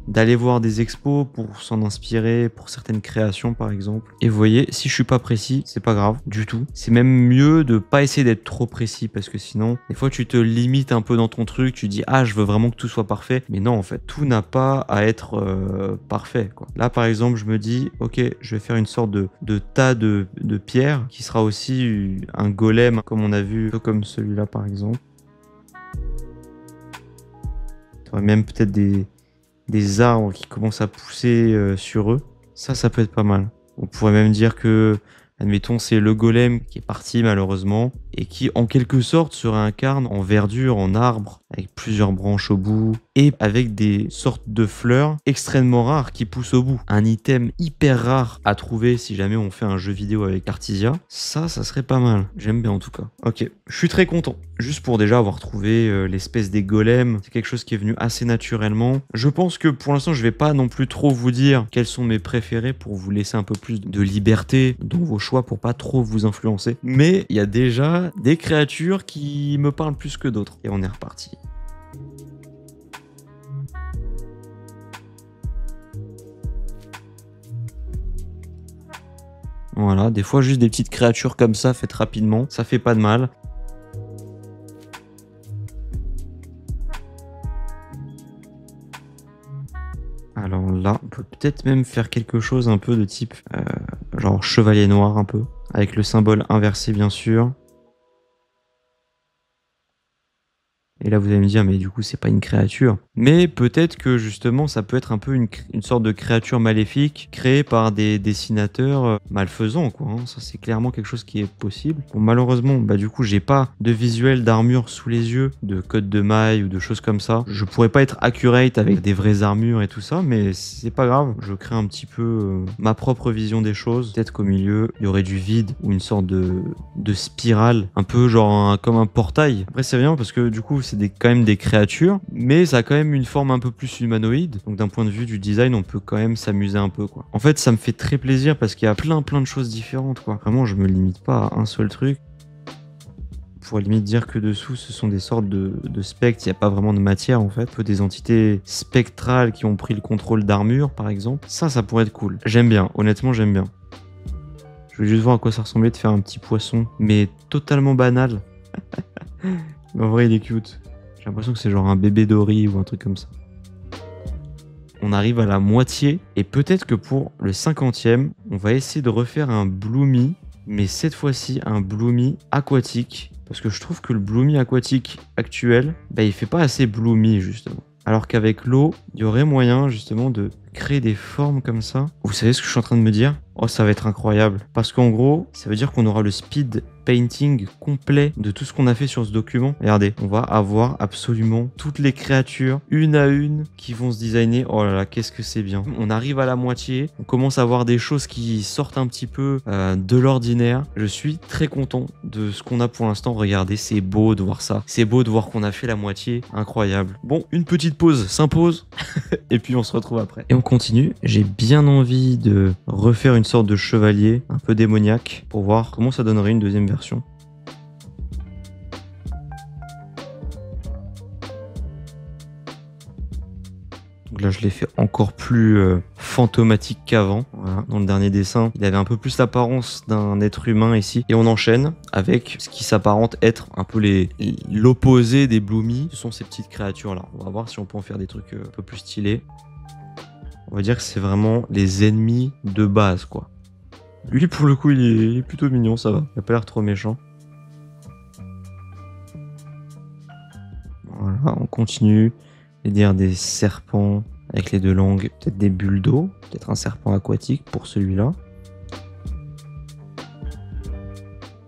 d'aller voir des expos pour s'en inspirer pour certaines créations par exemple. Et vous voyez, si je suis pas précis, c'est pas grave du tout. C'est même mieux de pas essayer d'être trop précis parce que sinon, des fois tu te limites un peu dans ton truc, tu dis ah je veux vraiment que tout soit parfait. Mais non en fait, tout n'a pas à être parfait quoi. Là par exemple, je me dis ok, je vais faire une sorte de tas de pierres qui sera aussi un golem comme on a vu, un peu comme celui-là par exemple. Tu aurais même peut-être des arbres qui commencent à pousser sur eux. Ça peut être pas mal. On pourrait même dire que, admettons, c'est le golem qui est parti malheureusement et qui en quelque sorte se réincarne en verdure, en arbre, avec plusieurs branches au bout et avec des sortes de fleurs extrêmement rares qui poussent au bout. Un item hyper rare à trouver si jamais on fait un jeu vidéo avec Artisia. Ça serait pas mal. J'aime bien en tout cas. Ok, je suis très content. Juste pour déjà avoir trouvé l'espèce des golems, c'est quelque chose qui est venu assez naturellement. Je pense que pour l'instant, je vais pas non plus trop vous dire quels sont mes préférés pour vous laisser un peu plus de liberté dans vos choix pour pas trop vous influencer. Mais il y a déjà des créatures qui me parlent plus que d'autres. Et on est reparti. Voilà, des fois juste des petites créatures comme ça faites rapidement, ça fait pas de mal. Alors là, on peut peut-être même faire quelque chose un peu de type genre chevalier noir un peu, avec le symbole inversé bien sûr. Et là, vous allez me dire, mais du coup, c'est pas une créature. Mais peut-être que justement, ça peut être un peu une sorte de créature maléfique créée par des dessinateurs malfaisants, quoi. Hein. Ça, c'est clairement quelque chose qui est possible. Bon, malheureusement, bah du coup, j'ai pas de visuel d'armure sous les yeux, de code de maille ou de choses comme ça. Je pourrais pas être accurate avec des vraies armures et tout ça, mais c'est pas grave. Je crée un petit peu ma propre vision des choses. Peut-être qu'au milieu, il y aurait du vide ou une sorte de spirale, un peu genre comme un portail. Après, c'est bien parce que du coup, c'est quand même des créatures, mais ça a quand même une forme un peu plus humanoïde. Donc d'un point de vue du design, on peut quand même s'amuser un peu, quoi. En fait, ça me fait très plaisir parce qu'il y a plein de choses différentes, quoi. Vraiment, je me limite pas à un seul truc. On pourrait limite dire que dessous, ce sont des sortes de spectres. Il n'y a pas vraiment de matière, en fait. Un peu des entités spectrales qui ont pris le contrôle d'armure, par exemple. Ça pourrait être cool. J'aime bien. Honnêtement, j'aime bien. Je vais juste voir à quoi ça ressemblait de faire un petit poisson, mais totalement banal. Mais en vrai, il est cute. J'ai l'impression que c'est genre un bébé Dory ou un truc comme ça. On arrive à la moitié et peut-être que pour le 50e, on va essayer de refaire un Bloomy, mais cette fois-ci un Bloomy aquatique. Parce que je trouve que le Bloomy aquatique actuel, bah, il fait pas assez Bloomy justement. Alors qu'avec l'eau, il y aurait moyen justement de créer des formes comme ça. Vous savez ce que je suis en train de me dire? Oh, ça va être incroyable. Parce qu'en gros, ça veut dire qu'on aura le speed painting complet de tout ce qu'on a fait sur ce document. Regardez, on va avoir absolument toutes les créatures, une à une, qui vont se designer. Oh là là, qu'est-ce que c'est bien. On arrive à la moitié, on commence à voir des choses qui sortent un petit peu de l'ordinaire. Je suis très content de ce qu'on a pour l'instant. Regardez, c'est beau de voir ça. C'est beau de voir qu'on a fait la moitié. Incroyable. Bon, une petite pause s'impose. Et puis on se retrouve après. Et on continue. J'ai bien envie de refaire une sorte de chevalier un peu démoniaque pour voir comment ça donnerait une deuxième version. Donc là, je l'ai fait encore plus fantomatique qu'avant. Voilà. Dans le dernier dessin, il avait un peu plus l'apparence d'un être humain ici. Et on enchaîne avec ce qui s'apparente être un peu l'opposé des Bloomy. Ce sont ces petites créatures-là. On va voir si on peut en faire des trucs un peu plus stylés. On va dire que c'est vraiment les ennemis de base, quoi. Lui, pour le coup, il est plutôt mignon, ça va. Il a pas l'air trop méchant. continue et dire des serpents avec les deux langues, peut-être des bulles d'eau, peut-être un serpent aquatique pour celui-là.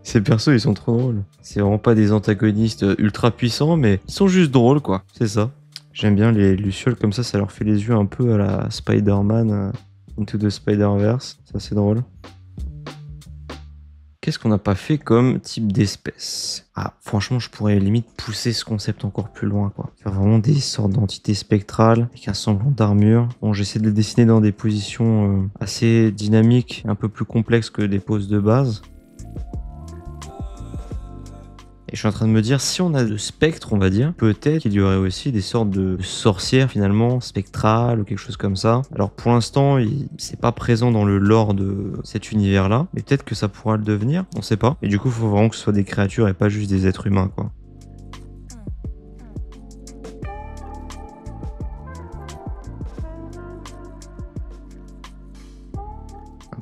Ces persos, ils sont trop drôles. C'est vraiment pas des antagonistes ultra puissants, mais ils sont juste drôles, quoi. C'est ça. J'aime bien les lucioles comme ça leur fait les yeux un peu à la Spider-Man Into the Spider-Verse. Ça, c'est drôle. Qu'est-ce qu'on n'a pas fait comme type d'espèce? Ah, franchement, je pourrais limite pousser ce concept encore plus loin, quoi. Faire vraiment des sortes d'entités spectrales avec un semblant d'armure. Bon, j'essaie de les dessiner dans des positions assez dynamiques, un peu plus complexes que des poses de base. Et je suis en train de me dire, si on a le spectre, on va dire, peut-être qu'il y aurait aussi des sortes de sorcières, finalement, spectrales ou quelque chose comme ça. Alors pour l'instant, c'est pas présent dans le lore de cet univers-là, mais peut-être que ça pourra le devenir, on sait pas. Et du coup, il faut vraiment que ce soit des créatures et pas juste des êtres humains, quoi.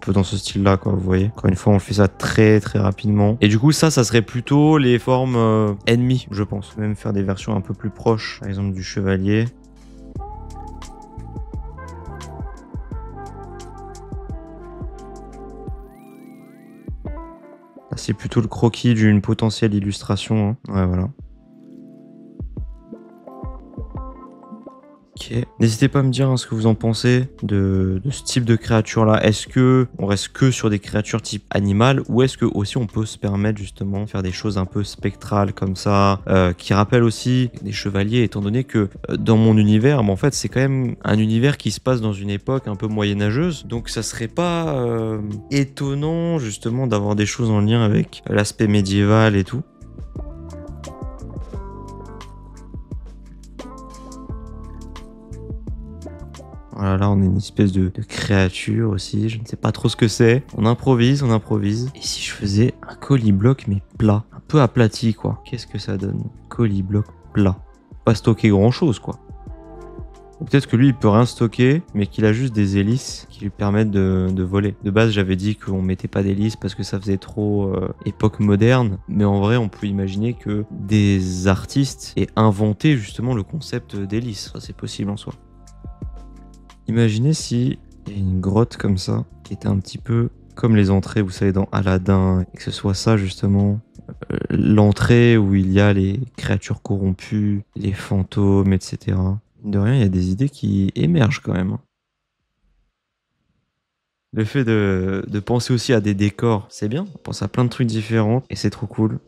Peu dans ce style-là, quoi, vous voyez. Encore une fois, on fait ça très très rapidement. Et du coup, ça serait plutôt les formes ennemies, je pense. Même faire des versions un peu plus proches, par exemple du chevalier. Là, c'est plutôt le croquis d'une potentielle illustration, hein. Ouais, voilà. Ok. N'hésitez pas à me dire ce que vous en pensez de ce type de créature là. Est-ce que on reste que sur des créatures type animal ou est-ce que aussi on peut se permettre justement de faire des choses un peu spectrales comme ça qui rappellent aussi des chevaliers étant donné que dans mon univers, en fait c'est quand même un univers qui se passe dans une époque un peu moyenâgeuse, donc ça serait pas étonnant justement d'avoir des choses en lien avec l'aspect médiéval et tout. Voilà, là on a une espèce de créature aussi, je ne sais pas trop ce que c'est. On improvise, on improvise. Et si je faisais un colibloc mais plat, un peu aplati quoi, qu'est-ce que ça donne? Colibloc plat. Pas stocker grand chose quoi. Ou peut-être que lui il peut rien stocker, mais qu'il a juste des hélices qui lui permettent de voler. De base j'avais dit qu'on mettait pas d'hélices parce que ça faisait trop époque moderne, mais en vrai on peut imaginer que des artistes aient inventé justement le concept d'hélice. Ça c'est possible en soi. Imaginez si il y a une grotte comme ça, qui était un petit peu comme les entrées, vous savez, dans Aladdin, et que ce soit ça justement, l'entrée où il y a les créatures corrompues, les fantômes, etc. De rien, il y a des idées qui émergent quand même. Le fait de penser aussi à des décors, c'est bien, on pense à plein de trucs différents, et c'est trop cool.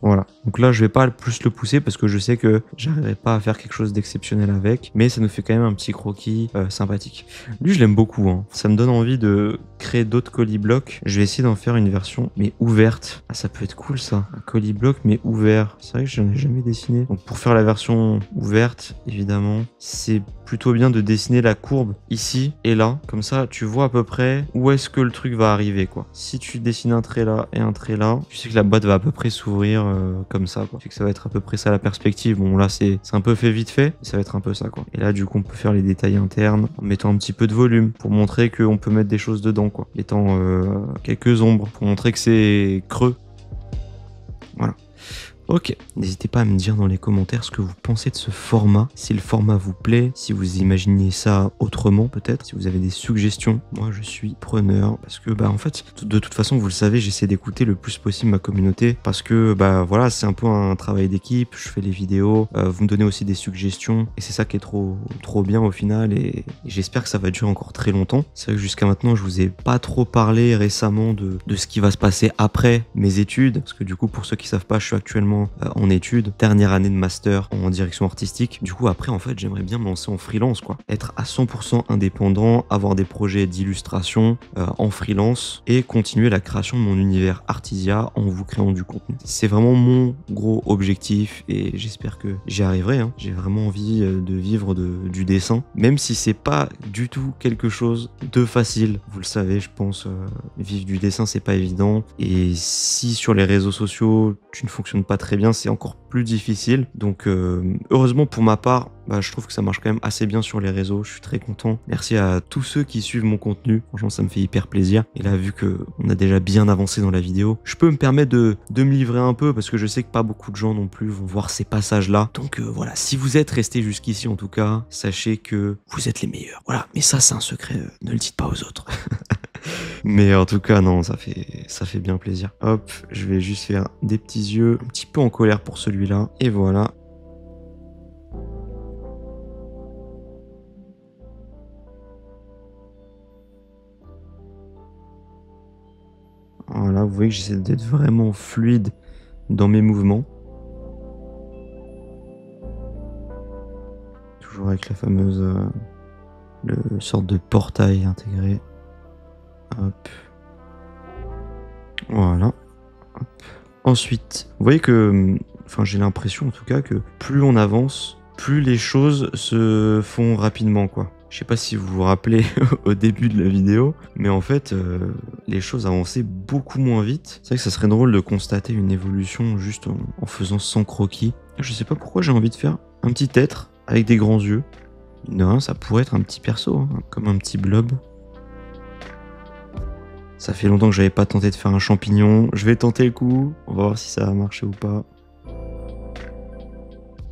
Voilà, donc là je vais pas plus le pousser parce que je sais que j'arriverai pas à faire quelque chose d'exceptionnel avec, mais ça nous fait quand même un petit croquis sympathique. Lui je l'aime beaucoup, hein. Ça me donne envie de créer d'autres coliblocs. Je vais essayer d'en faire une version mais ouverte. Ah ça peut être cool ça, un colibloc mais ouvert. C'est vrai que j'en ai jamais dessiné. Donc pour faire la version ouverte, évidemment, c'est plutôt bien de dessiner la courbe ici et là, comme ça tu vois à peu près où est-ce que le truc va arriver quoi. Si tu dessines un trait là et un trait là, tu sais que la boîte va à peu près s'ouvrir comme ça quoi. Tu sais que ça va être à peu près ça la perspective. Bon là c'est un peu fait vite fait, mais ça va être un peu ça quoi. Et là du coup on peut faire les détails internes en mettant un petit peu de volume pour montrer qu'on peut mettre des choses dedans quoi. Mettant quelques ombres pour montrer que c'est creux. Voilà. Ok, n'hésitez pas à me dire dans les commentaires ce que vous pensez de ce format, si le format vous plaît, si vous imaginez ça autrement peut-être, si vous avez des suggestions, moi je suis preneur parce que en fait de toute façon vous le savez, j'essaie d'écouter le plus possible ma communauté parce que voilà c'est un peu un travail d'équipe, je fais les vidéos, vous me donnez aussi des suggestions et c'est ça qui est trop bien au final et j'espère que ça va durer encore très longtemps. C'est vrai que jusqu'à maintenant je vous ai pas trop parlé récemment de ce qui va se passer après mes études parce que du coup pour ceux qui savent pas je suis actuellement en études, dernière année de master en direction artistique. Du coup après en fait j'aimerais bien me lancer en freelance quoi, être à 100% indépendant, avoir des projets d'illustration en freelance et continuer la création de mon univers Artisia en vous créant du contenu. C'est vraiment mon gros objectif et j'espère que j'y arriverai, hein. J'ai vraiment envie de vivre du dessin, même si c'est pas du tout quelque chose de facile. Vous le savez, je pense, vivre du dessin c'est pas évident et si sur les réseaux sociaux tu ne fonctionnes pas très très bien, c'est encore plus difficile. Donc heureusement pour ma part, je trouve que ça marche quand même assez bien sur les réseaux. Je suis très content. Merci à tous ceux qui suivent mon contenu. Franchement, ça me fait hyper plaisir. Et là, vu que on a déjà bien avancé dans la vidéo, je peux me permettre de me livrer un peu parce que je sais que pas beaucoup de gens non plus vont voir ces passages-là. Donc voilà, si vous êtes resté jusqu'ici en tout cas, sachez que vous êtes les meilleurs. Voilà, mais ça c'est un secret, ne le dites pas aux autres. Mais en tout cas, non, ça fait bien plaisir. Hop, je vais juste faire des petits yeux, un petit peu en colère pour celui-là. Et voilà. Voilà, vous voyez que j'essaie d'être vraiment fluide dans mes mouvements. Toujours avec la fameuse sorte de portail intégré. Hop. Voilà. Hop. Ensuite, vous voyez que, enfin j'ai l'impression en tout cas que plus on avance, plus les choses se font rapidement quoi. Je sais pas si vous vous rappelez au début de la vidéo, mais en fait les choses avançaient beaucoup moins vite. C'est vrai que ça serait drôle de constater une évolution juste en faisant sans croquis. Je sais pas pourquoi j'ai envie de faire un petit être avec des grands yeux. Non, ça pourrait être un petit perso, hein, comme un petit blob. Ça fait longtemps que j'avais pas tenté de faire un champignon. Je vais tenter le coup. On va voir si ça va marcher ou pas.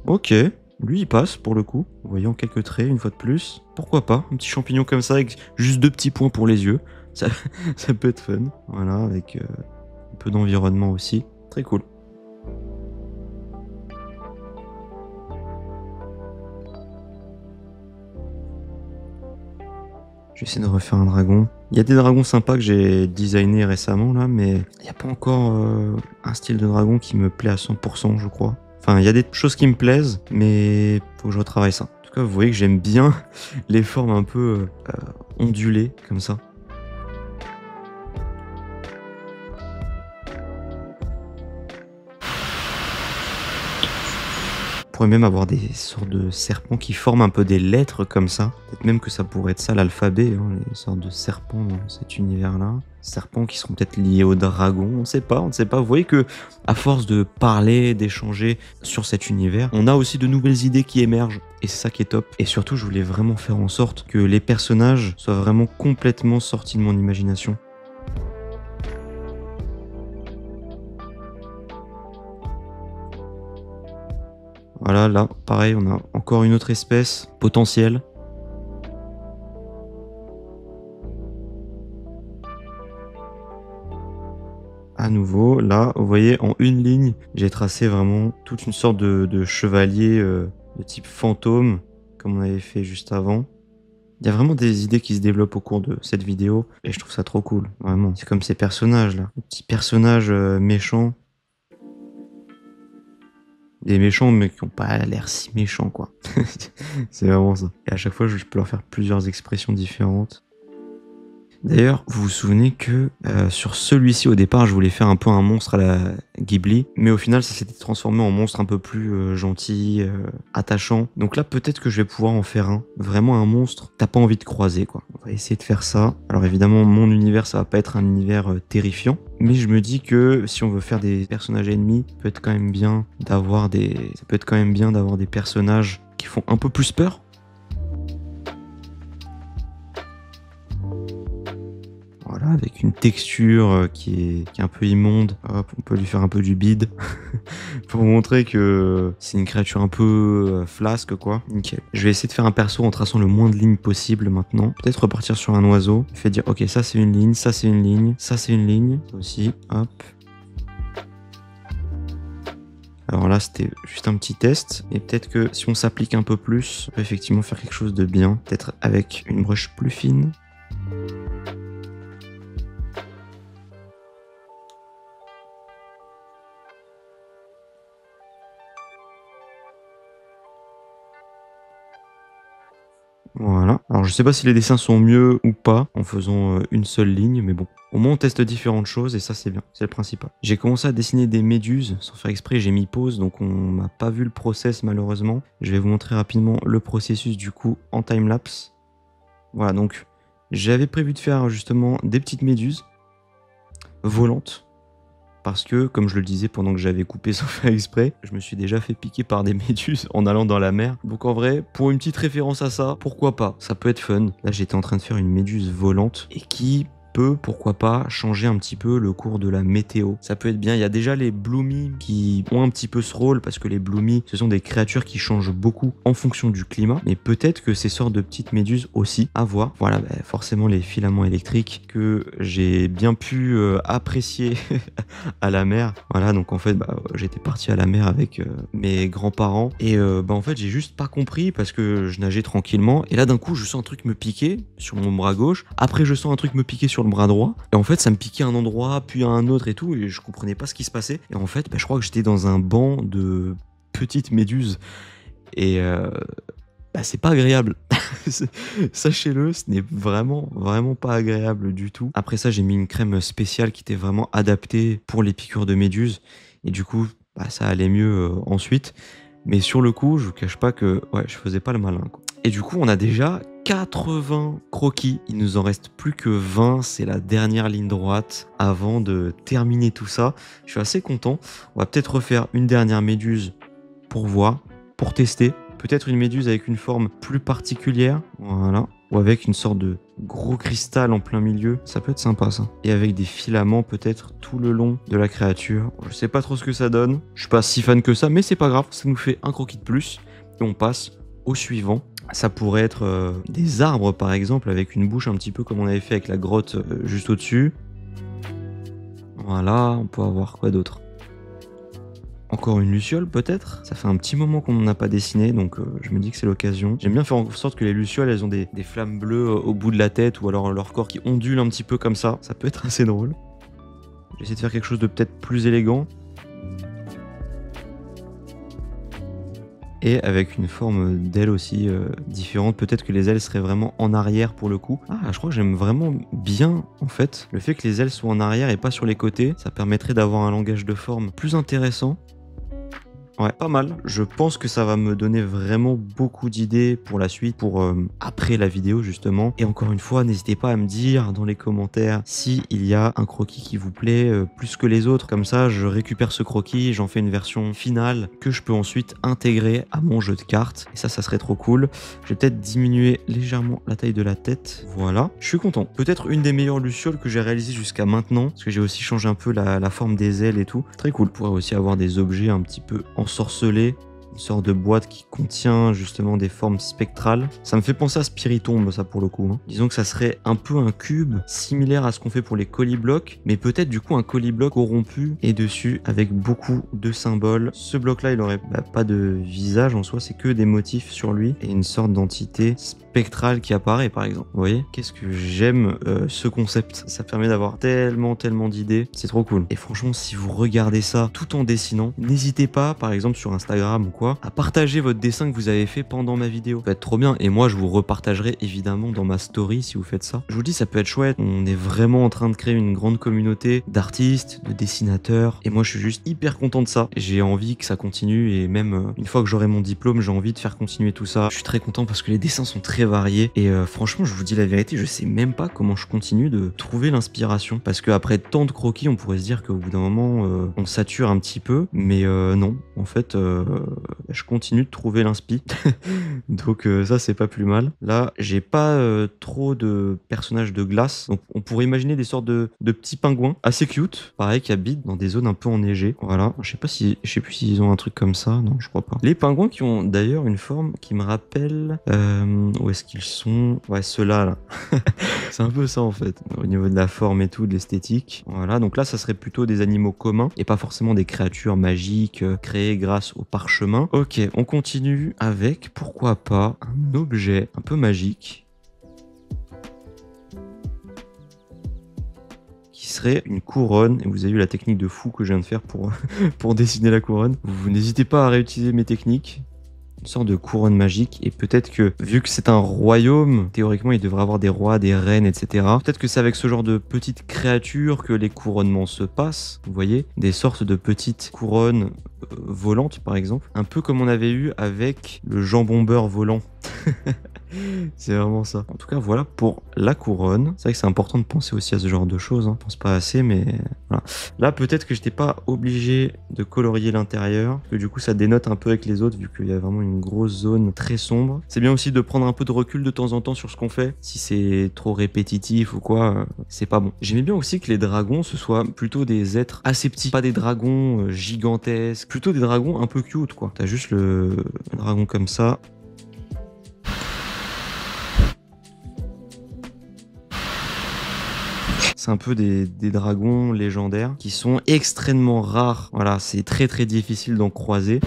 Ok, lui il passe pour le coup. Voyons quelques traits une fois de plus. Pourquoi pas, un petit champignon comme ça avec juste 2 petits points pour les yeux. Ça, ça peut être fun. Voilà, avec un peu d'environnement aussi. Très cool. Je vais essayer de refaire un dragon. Il y a des dragons sympas que j'ai designés récemment là, mais il n'y a pas encore un style de dragon qui me plaît à 100% je crois. Enfin, il y a des choses qui me plaisent, mais faut que je retravaille ça. En tout cas, vous voyez que j'aime bien les formes un peu ondulées comme ça. On pourrait même avoir des sortes de serpents qui forment un peu des lettres comme ça. Peut-être même que ça pourrait être ça l'alphabet, hein, les sortes de serpents dans cet univers-là. Serpents qui seront peut-être liés aux dragons, on ne sait pas, on ne sait pas. Vous voyez que à force de parler, d'échanger sur cet univers, on a aussi de nouvelles idées qui émergent. Et c'est ça qui est top. Et surtout, je voulais vraiment faire en sorte que les personnages soient vraiment complètement sortis de mon imagination. Voilà, là, pareil, on a encore une autre espèce potentielle. À nouveau, là, vous voyez, en une ligne, j'ai tracé vraiment toute une sorte de chevalier de type fantôme, comme on avait fait juste avant. Il y a vraiment des idées qui se développent au cours de cette vidéo, et je trouve ça trop cool, vraiment. C'est comme ces personnages-là, les petits personnages méchants. Des méchants, mais qui n'ont pas l'air si méchants, quoi. C'est vraiment ça. Et à chaque fois, je peux leur faire plusieurs expressions différentes. D'ailleurs, vous vous souvenez que sur celui-ci, au départ, je voulais faire un peu un monstre à la Ghibli, mais au final, ça s'était transformé en monstre un peu plus gentil, attachant. Donc là, peut-être que je vais pouvoir en faire un. Vraiment un monstre, t'as pas envie de croiser, quoi. On va essayer de faire ça. Alors évidemment, mon univers, ça va pas être un univers terrifiant, mais je me dis que si on veut faire des personnages ennemis, ça peut être quand même bien d'avoir des personnages qui font un peu plus peur. Voilà, avec une texture qui est un peu immonde. Hop, on peut lui faire un peu du bide pour montrer que c'est une créature un peu flasque, quoi. Nickel. Je vais essayer de faire un perso en traçant le moins de lignes possible maintenant. Peut-être repartir sur un oiseau. Il fait dire, ok, ça c'est une ligne, ça c'est une ligne, ça c'est une ligne. Ça aussi, hop. Alors là, c'était juste un petit test. Et peut-être que si on s'applique un peu plus, on peut effectivement faire quelque chose de bien. Peut-être avec une brush plus fine. Voilà. Alors je sais pas si les dessins sont mieux ou pas en faisant une seule ligne, mais bon. Au moins on teste différentes choses et ça c'est bien, c'est le principal. J'ai commencé à dessiner des méduses sans faire exprès, j'ai mis pause donc on m'a pas vu le process malheureusement. Je vais vous montrer rapidement le processus du coup en timelapse. Voilà, donc j'avais prévu de faire justement des petites méduses volantes. parce que, comme je le disais pendant que j'avais coupé sans faire exprès, je me suis déjà fait piquer par des méduses en allant dans la mer. Donc en vrai, pour une petite référence à ça, pourquoi pas? Ça peut être fun. Là, j'étais en train de faire une méduse volante et qui peut, pourquoi pas, changer un petit peu le cours de la météo. Ça peut être bien. Il y a déjà les bloomies qui ont un petit peu ce rôle parce que les bloomies, ce sont des créatures qui changent beaucoup en fonction du climat. Mais peut-être que ces sortes de petites méduses aussi à voir. Voilà, forcément les filaments électriques que j'ai bien pu apprécier à la mer. Voilà, donc en fait, j'étais parti à la mer avec mes grands-parents et en fait, j'ai juste pas compris parce que je nageais tranquillement et là d'un coup, je sens un truc me piquer sur mon bras gauche. Après, je sens un truc me piquer sur le bras droit et en fait ça me piquait à un endroit puis à un autre et tout et je comprenais pas ce qui se passait et en fait je crois que j'étais dans un banc de petites méduses et c'est pas agréable. Sachez-le, ce n'est vraiment pas agréable du tout. Après ça j'ai mis une crème spéciale qui était vraiment adaptée pour les piqûres de méduses et du coup ça allait mieux ensuite, mais sur le coup je vous cache pas que je faisais pas le malin quoi. Et du coup on a déjà 80 croquis, il nous en reste plus que 20, c'est la dernière ligne droite avant de terminer tout ça. Je suis assez content, on va peut-être refaire une dernière méduse pour voir, pour tester. Peut-être une méduse avec une forme plus particulière, voilà, ou avec une sorte de gros cristal en plein milieu, ça peut être sympa ça. Et avec des filaments peut-être tout le long de la créature, je sais pas trop ce que ça donne, je suis pas si fan que ça, mais c'est pas grave, ça nous fait un croquis de plus, et on passe au suivant. Ça pourrait être des arbres par exemple avec une bouche un petit peu comme on avait fait avec la grotte juste au-dessus. Voilà, on peut avoir quoi d'autre? Encore une luciole peut-être? Ça fait un petit moment qu'on n'en a pas dessiné donc je me dis que c'est l'occasion. J'aime bien faire en sorte que les lucioles elles ont des flammes bleues au bout de la tête ou alors leur corps qui ondule un petit peu comme ça. Ça peut être assez drôle. J'essaie de faire quelque chose de peut-être plus élégant. Et avec une forme d'aile aussi différente. Peut-être que les ailes seraient vraiment en arrière pour le coup. Ah, je crois que j'aime vraiment bien en fait le fait que les ailes soient en arrière et pas sur les côtés. Ça permettrait d'avoir un langage de forme plus intéressant. Ouais, pas mal. Je pense que ça va me donner vraiment beaucoup d'idées pour la suite, pour après la vidéo justement. Et encore une fois, n'hésitez pas à me dire dans les commentaires s'il y a un croquis qui vous plaît plus que les autres. Comme ça, je récupère ce croquis, j'en fais une version finale que je peux ensuite intégrer à mon jeu de cartes. Et ça serait trop cool. Je vais peut-être diminuer légèrement la taille de la tête. Voilà, je suis content. Peut-être une des meilleures lucioles que j'ai réalisées jusqu'à maintenant. Parce que j'ai aussi changé un peu la forme des ailes et tout. Très cool. On pourrait aussi avoir des objets un petit peu ensorcelés, une sorte de boîte qui contient justement des formes spectrales. Ça me fait penser à Spiritomb ça pour le coup. Disons que ça serait un peu un cube similaire à ce qu'on fait pour les coliblocs, mais peut-être du coup un colibloc corrompu et dessus avec beaucoup de symboles. Ce bloc là il aurait pas de visage en soi, c'est que des motifs sur lui et une sorte d'entité spectrale qui apparaît par exemple. Vous voyez, qu'est-ce que j'aime ce concept, ça permet d'avoir tellement d'idées, c'est trop cool. Et franchement si vous regardez ça tout en dessinant, n'hésitez pas par exemple sur Instagram ou quoi à partager votre dessin que vous avez fait pendant ma vidéo, ça peut être trop bien et moi je vous repartagerai évidemment dans ma story si vous faites ça. Je vous dis ça peut être chouette, on est vraiment en train de créer une grande communauté d'artistes, de dessinateurs et moi je suis juste hyper content de ça. J'ai envie que ça continue et même une fois que j'aurai mon diplôme j'ai envie de faire continuer tout ça. Je suis très content parce que les dessins sont très variés et franchement je vous dis la vérité, je sais même pas comment je continue de trouver l'inspiration parce qu'après tant de croquis on pourrait se dire qu'au bout d'un moment on sature un petit peu mais non en fait je continue de trouver l'inspi donc ça c'est pas plus mal. Là j'ai pas trop de personnages de glace donc on pourrait imaginer des sortes de petits pingouins assez cute pareil qui habitent dans des zones un peu enneigées. Voilà, je sais plus s'ils ont un truc comme ça, non je crois pas. Les pingouins qui ont d'ailleurs une forme qui me rappelle où est-ce qu'ils sont? Ouais, ceux-là, là. C'est un peu ça, en fait. Au niveau de la forme et tout, de l'esthétique. Voilà, donc là, ça serait plutôt des animaux communs et pas forcément des créatures magiques créées grâce au parchemin. Ok, on continue avec, pourquoi pas, un objet un peu magique. Qui serait une couronne. Et vous avez vu la technique de fou que je viens de faire pour dessiner la couronne. Vous n'hésitez pas à réutiliser mes techniques. Une sorte de couronne magique et peut-être que vu que c'est un royaume, théoriquement il devrait avoir des rois, des reines, etc. Peut-être que c'est avec ce genre de petites créatures que les couronnements se passent, vous voyez, des sortes de petites couronnes volantes par exemple, un peu comme on avait eu avec le jambon beurre volant. C'est vraiment ça. En tout cas, voilà pour la couronne. C'est vrai que c'est important de penser aussi à ce genre de choses, hein. Je pense pas assez, mais voilà. Là, peut-être que j'étais pas obligé de colorier l'intérieur, parce que du coup, ça dénote un peu avec les autres, vu qu'il y a vraiment une grosse zone très sombre. C'est bien aussi de prendre un peu de recul de temps en temps sur ce qu'on fait. Si c'est trop répétitif ou quoi, c'est pas bon. J'aimais bien aussi que les dragons, ce soient plutôt des êtres assez petits, pas des dragons gigantesques, plutôt des dragons un peu cute, quoi. T'as juste le dragon comme ça. C'est un peu des dragons légendaires qui sont extrêmement rares. Voilà, c'est très très difficile d'en croiser.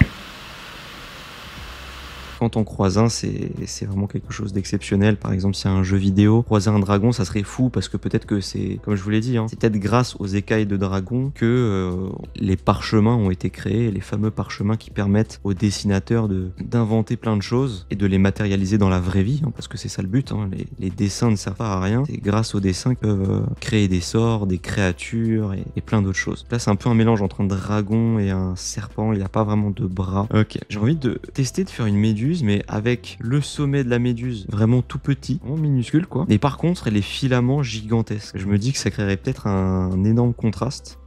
Quand on croise un, c'est vraiment quelque chose d'exceptionnel. Par exemple, s'il y a un jeu vidéo, croiser un dragon, ça serait fou parce que peut-être que c'est, comme je vous l'ai dit, hein, c'est peut-être grâce aux écailles de dragon que les parchemins ont été créés, les fameux parchemins qui permettent aux dessinateurs d'inventer plein de choses et de les matérialiser dans la vraie vie, hein, parce que c'est ça le but. Hein. Les dessins ne servent pas à rien. C'est grâce aux dessins qu'ils peuvent créer des sorts, des créatures et plein d'autres choses. Là, c'est un peu un mélange entre un dragon et un serpent. Il n'a pas vraiment de bras. Ok, j'ai envie de tester de faire une méduse, mais avec le sommet de la méduse vraiment tout petit, vraiment minuscule quoi. Et par contre, les filaments gigantesques. Je me dis que ça créerait peut-être un énorme contraste.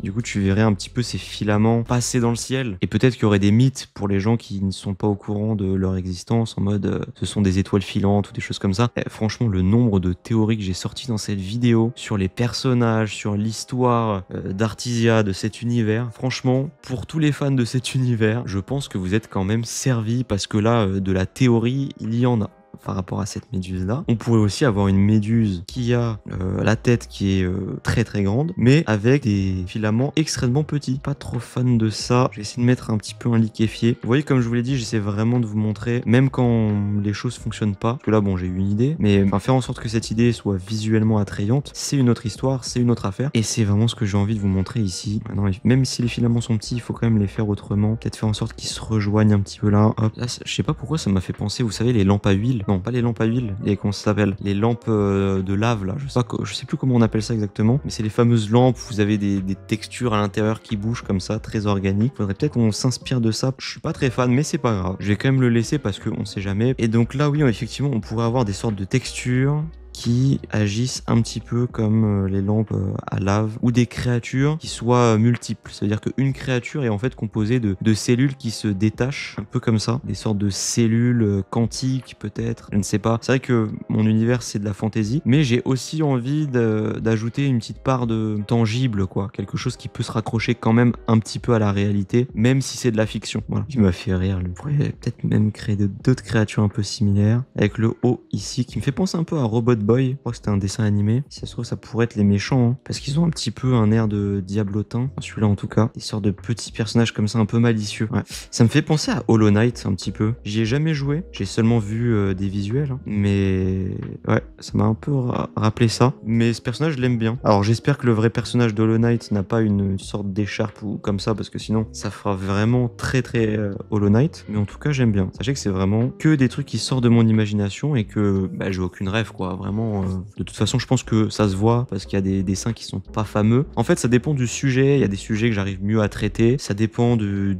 Du coup, tu verrais un petit peu ces filaments passer dans le ciel. Et peut-être qu'il y aurait des mythes pour les gens qui ne sont pas au courant de leur existence, en mode ce sont des étoiles filantes ou des choses comme ça. Et franchement, le nombre de théories que j'ai sorties dans cette vidéo sur les personnages, sur l'histoire d'Artisia, de cet univers, franchement, pour tous les fans de cet univers, je pense que vous êtes quand même servis parce que là, de la théorie, il y en a. Par rapport à cette méduse là, on pourrait aussi avoir une méduse qui a la tête qui est très très grande, mais avec des filaments extrêmement petits. Pas trop fan de ça. Je vais essayer de mettre un petit peu un liquéfié. Vous voyez, comme je vous l'ai dit, j'essaie vraiment de vous montrer, même quand les choses fonctionnent pas. Parce que là, bon, j'ai eu une idée, mais faire en sorte que cette idée soit visuellement attrayante, c'est une autre histoire, c'est une autre affaire, et c'est vraiment ce que j'ai envie de vous montrer ici. Maintenant, même si les filaments sont petits, il faut quand même les faire autrement. Peut-être faire en sorte qu'ils se rejoignent un petit peu là. Hop, là, je sais pas pourquoi ça m'a fait penser, vous savez, les lampes à huile. Non, pas les lampes à huile, comment ça s'appelle? Les lampes de lave là, je sais plus comment on appelle ça exactement, mais c'est les fameuses lampes, vous avez des textures à l'intérieur qui bougent comme ça, très organiques. Faudrait peut-être qu'on s'inspire de ça. Je suis pas très fan, mais c'est pas grave. Je vais quand même le laisser parce qu'on sait jamais. Et donc là, oui, effectivement, on pourrait avoir des sortes de textures qui agissent un petit peu comme les lampes à lave, ou des créatures qui soient multiples. C'est-à-dire qu'une créature est en fait composée de cellules qui se détachent, un peu comme ça, des sortes de cellules quantiques peut-être, je ne sais pas. C'est vrai que mon univers c'est de la fantaisie, mais j'ai aussi envie d'ajouter une petite part de tangible, quoi, quelque chose qui peut se raccrocher quand même un petit peu à la réalité, même si c'est de la fiction. Voilà, qui m'a fait rire. On pourrait peut-être même créer d'autres créatures un peu similaires, avec le haut ici qui me fait penser un peu à Robot Boy. Je crois que c'était un dessin animé. Si ça se trouve, ça pourrait être les méchants, hein, parce qu'ils ont un petit peu un air de diablotin, enfin, celui-là en tout cas, des sortes de petits personnages comme ça un peu malicieux. Ouais. Ça me fait penser à Hollow Knight un petit peu. J'y ai jamais joué, j'ai seulement vu des visuels, hein, mais ouais, ça m'a un peu rappelé ça. Mais ce personnage, je l'aime bien. Alors j'espère que le vrai personnage d'Hollow Knight n'a pas une sorte d'écharpe ou comme ça, parce que sinon ça fera vraiment très très Hollow Knight. Mais en tout cas, j'aime bien. Sachez que c'est vraiment que des trucs qui sortent de mon imagination et que j'ai aucune rêve, quoi. Vraiment, de toute façon, je pense que ça se voit parce qu'il y a des dessins qui sont pas fameux. En fait, ça dépend du sujet. Il y a des sujets que j'arrive mieux à traiter. Ça dépend du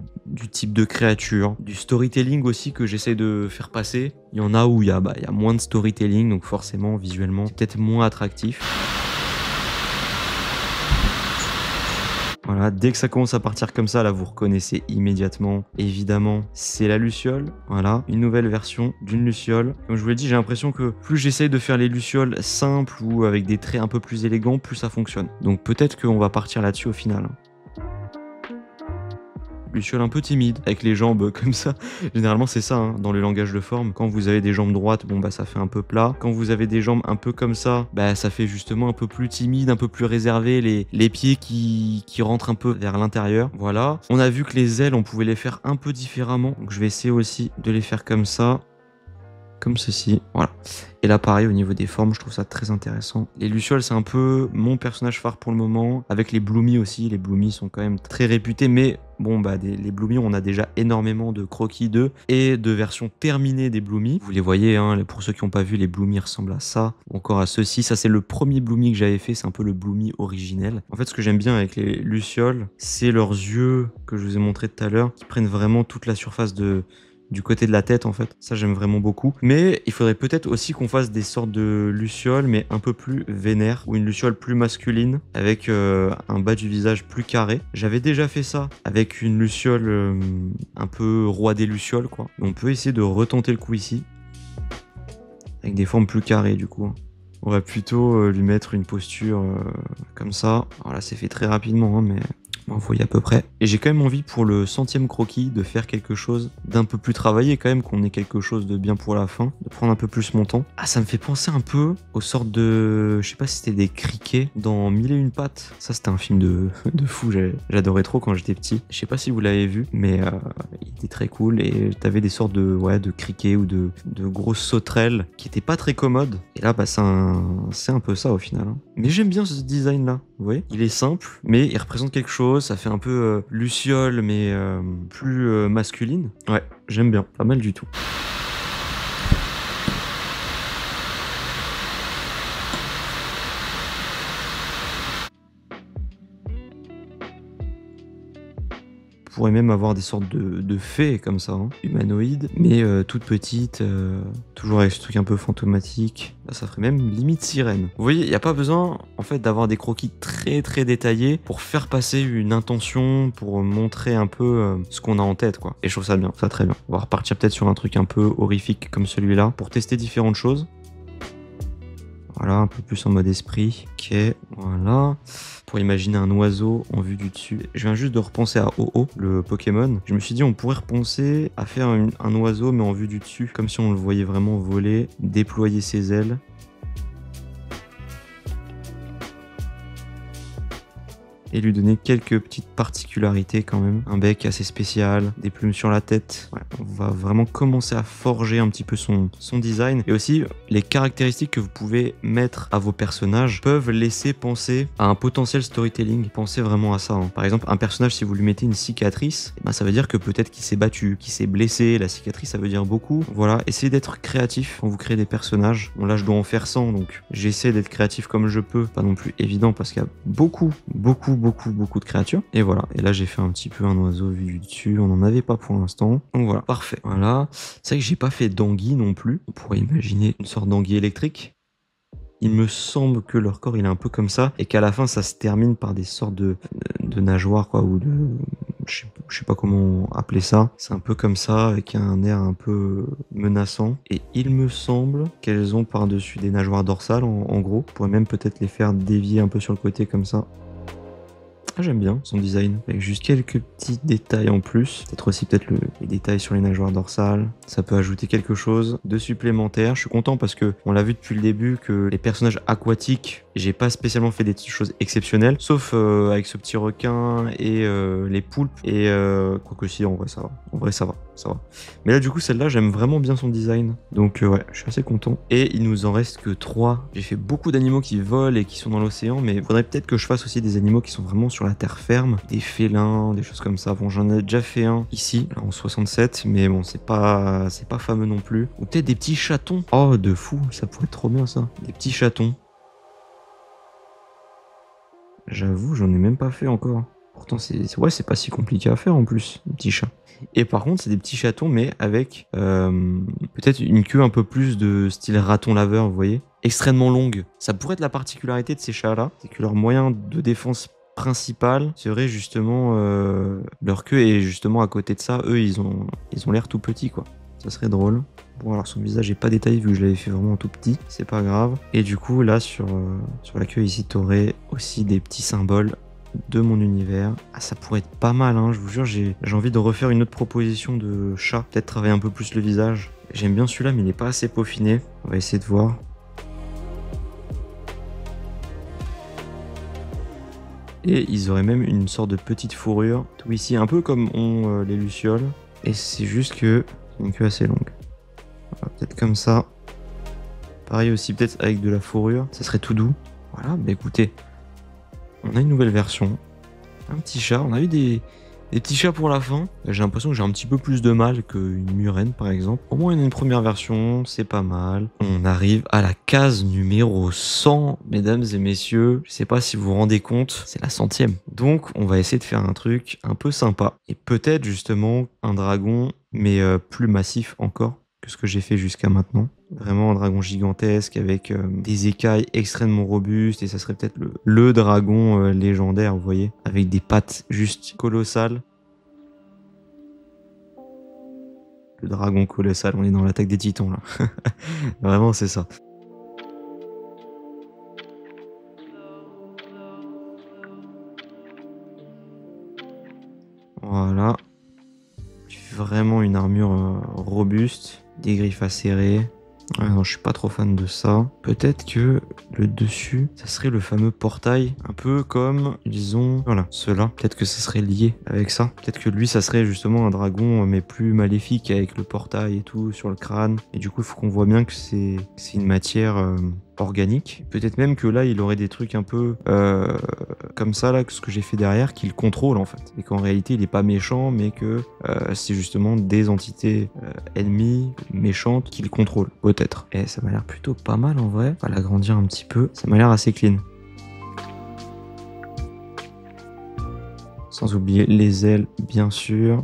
type de créature, du storytelling aussi que j'essaie de faire passer. Il y en a où il y a moins de storytelling, donc forcément, visuellement, c'est peut-être moins attractif. Voilà, dès que ça commence à partir comme ça, là, vous reconnaissez immédiatement. Évidemment, c'est la luciole. Voilà, une nouvelle version d'une luciole. Comme je vous l'ai dit, j'ai l'impression que plus j'essaye de faire les lucioles simples ou avec des traits un peu plus élégants, plus ça fonctionne. Donc peut-être qu'on va partir là-dessus au final. Luciole un peu timide, avec les jambes comme ça. Généralement, c'est ça, hein, dans le langage de forme. Quand vous avez des jambes droites, bon, ça fait un peu plat. Quand vous avez des jambes un peu comme ça, ça fait justement un peu plus timide, un peu plus réservé. Les pieds qui rentrent un peu vers l'intérieur. Voilà. On a vu que les ailes, on pouvait les faire un peu différemment. Donc, je vais essayer aussi de les faire comme ça. Comme ceci, voilà. Et là, pareil, au niveau des formes, je trouve ça très intéressant. Les lucioles, c'est un peu mon personnage phare pour le moment. Avec les bloomies aussi. Les bloomies sont quand même très réputés, mais bon, les bloomies, on a déjà énormément de croquis d'eux et de versions terminées des bloomies. Vous les voyez, hein, pour ceux qui n'ont pas vu, les bloomies ressemblent à ça, ou encore à ceci. Ça, c'est le premier bloomie que j'avais fait, c'est un peu le bloomie originel. En fait, ce que j'aime bien avec les lucioles, c'est leurs yeux que je vous ai montré tout à l'heure, qui prennent vraiment toute la surface du côté de la tête en fait. Ça j'aime vraiment beaucoup. Mais il faudrait peut-être aussi qu'on fasse des sortes de lucioles mais un peu plus vénères ou une luciole plus masculine avec un bas du visage plus carré. J'avais déjà fait ça avec une luciole un peu roi des lucioles quoi. Mais on peut essayer de retenter le coup ici avec des formes plus carrées du coup. On va plutôt lui mettre une posture comme ça. Alors là c'est fait très rapidement hein, mais bon, vous voyez à peu près. Et j'ai quand même envie pour le 100e croquis de faire quelque chose d'un peu plus travaillé quand même, qu'on ait quelque chose de bien pour la fin, de prendre un peu plus mon temps. Ah, ça me fait penser un peu aux sortes de... Je sais pas si c'était des criquets dans Mille et une pattes. Ça c'était un film de fou, j'adorais trop quand j'étais petit. Je sais pas si vous l'avez vu, mais il était très cool et t'avais des sortes de, ouais, de criquets ou de grosses sauterelles qui étaient pas très commodes. Et là, bah, c'est un peu ça au final. Hein. Mais j'aime bien ce design là, vous voyez. Il est simple, mais il représente quelque chose. Ça fait un peu luciole, mais plus masculine. Ouais, j'aime bien. Pas mal du tout. On pourrait même avoir des sortes de fées comme ça, hein, humanoïdes, mais toutes petites, toujours avec ce truc un peu fantomatique. Là, ça ferait même limite sirène. Vous voyez, il n'y a pas besoin en fait d'avoir des croquis très très détaillés pour faire passer une intention, pour montrer un peu ce qu'on a en tête, quoi. Et je trouve ça bien, ça très bien. On va repartir peut-être sur un truc un peu horrifique comme celui-là pour tester différentes choses. Voilà, un peu plus en mode esprit. Ok, voilà. Pour imaginer un oiseau en vue du dessus. Je viens juste de repenser à Ho-Oh, le Pokémon. Je me suis dit, on pourrait repenser à faire un oiseau, mais en vue du dessus, comme si on le voyait vraiment voler, déployer ses ailes. Et lui donner quelques petites particularités quand même. Un bec assez spécial, des plumes sur la tête. Ouais, on va vraiment commencer à forger un petit peu son design. Et aussi, les caractéristiques que vous pouvez mettre à vos personnages peuvent laisser penser à un potentiel storytelling. Pensez vraiment à ça. Hein. Par exemple, un personnage, si vous lui mettez une cicatrice, ben, ça veut dire que peut-être qu'il s'est battu, qu'il s'est blessé. La cicatrice, ça veut dire beaucoup. Voilà, essayez d'être créatif quand vous créez des personnages. Bon là, je dois en faire 100, donc j'essaie d'être créatif comme je peux. Pas non plus évident parce qu'il y a beaucoup de créatures. Et voilà. Et là, j'ai fait un petit peu un oiseau vu du dessus. On n'en avait pas pour l'instant. Donc voilà. Parfait. Voilà. C'est vrai que j'ai pas fait d'anguille non plus. On pourrait imaginer une sorte d'anguille électrique. Il me semble que leur corps, il est un peu comme ça. Et qu'à la fin, ça se termine par des sortes de nageoires, quoi. Ou de... Je sais pas comment appeler ça. C'est un peu comme ça, avec un air un peu menaçant. Et il me semble qu'elles ont par-dessus des nageoires dorsales, en gros. On pourrait même peut-être les faire dévier un peu sur le côté, comme ça. Ah, j'aime bien son design, avec juste quelques petits détails en plus. Peut-être aussi les détails sur les nageoires dorsales. Ça peut ajouter quelque chose de supplémentaire. Je suis content parce que on l'a vu depuis le début que les personnages aquatiques, j'ai pas spécialement fait des choses exceptionnelles, sauf avec ce petit requin et les poulpes. Et quoique si, en vrai ça va. En vrai ça va. Mais là du coup celle-là j'aime vraiment bien son design. Donc ouais, je suis assez content. Et il nous en reste que 3. J'ai fait beaucoup d'animaux qui volent et qui sont dans l'océan, mais il faudrait peut-être que je fasse aussi des animaux qui sont vraiment sur la terre ferme. Des félins, des choses comme ça. Bon, j'en ai déjà fait un ici, là, en 67, mais bon, c'est pas fameux non plus. Ou peut-être des petits chatons. Oh, de fou, ça pourrait être trop bien ça. Des petits chatons. J'avoue, j'en ai même pas fait encore. Pourtant, c'est pas si compliqué à faire en plus, des petits chats. Et par contre, c'est des petits chatons, mais avec peut-être une queue un peu plus de style raton laveur, vous voyez. Extrêmement longue. Ça pourrait être la particularité de ces chats-là, c'est que leur moyen de défense principal serait justement leur queue, et justement à côté de ça, eux, ils ont l'air tout petits, quoi. Ça serait drôle. Bon, alors son visage est pas détaillé vu que je l'avais fait vraiment tout petit, c'est pas grave. Et du coup, là, sur la queue ici, t'aurais aussi des petits symboles de mon univers. Ah, ça pourrait être pas mal, hein, je vous jure, j'ai envie de refaire une autre proposition de chat. Peut-être travailler un peu plus le visage. J'aime bien celui-là, mais il est pas assez peaufiné. On va essayer de voir. Et ils auraient même une sorte de petite fourrure, tout ici, un peu comme ont les lucioles. Et c'est juste que c'est une queue assez longue. Voilà, peut-être comme ça. Pareil aussi, peut-être avec de la fourrure, ça serait tout doux. Voilà, bah écoutez, on a une nouvelle version. Un petit chat, on a eu des Des petits chats pour la fin. J'ai l'impression que j'ai un petit peu plus de mal qu'une murène par exemple. Au moins il y a une première version, c'est pas mal. On arrive à la case numéro 100, mesdames et messieurs. Je sais pas si vous vous rendez compte, c'est la 100e. Donc on va essayer de faire un truc un peu sympa. Et peut-être justement un dragon, mais plus massif encore que ce que j'ai fait jusqu'à maintenant. Vraiment un dragon gigantesque avec des écailles extrêmement robustes et ça serait peut-être le dragon légendaire, vous voyez, avec des pattes juste colossales. Le dragon colossal, on est dans l'attaque des titans là. Vraiment c'est ça. Voilà. Vraiment une armure robuste, des griffes acérées. Ouais, non, je suis pas trop fan de ça. Peut-être que le dessus, ça serait le fameux portail, un peu comme, disons, voilà, ceux-là. Peut-être que ça serait lié avec ça. Peut-être que lui, ça serait justement un dragon, mais plus maléfique, avec le portail et tout sur le crâne. Et du coup, il faut qu'on voit bien que c'est une matière organique. Peut-être même que là, il aurait des trucs un peu comme ça, là, que ce que j'ai fait derrière, qu'il contrôle en fait. Et qu'en réalité, il est pas méchant, mais que c'est justement des entités ennemies, méchantes, qu'il contrôle. Peut-être. Et ça m'a l'air plutôt pas mal en vrai. On va l'agrandir un petit peu. Ça m'a l'air assez clean. Sans oublier les ailes, bien sûr.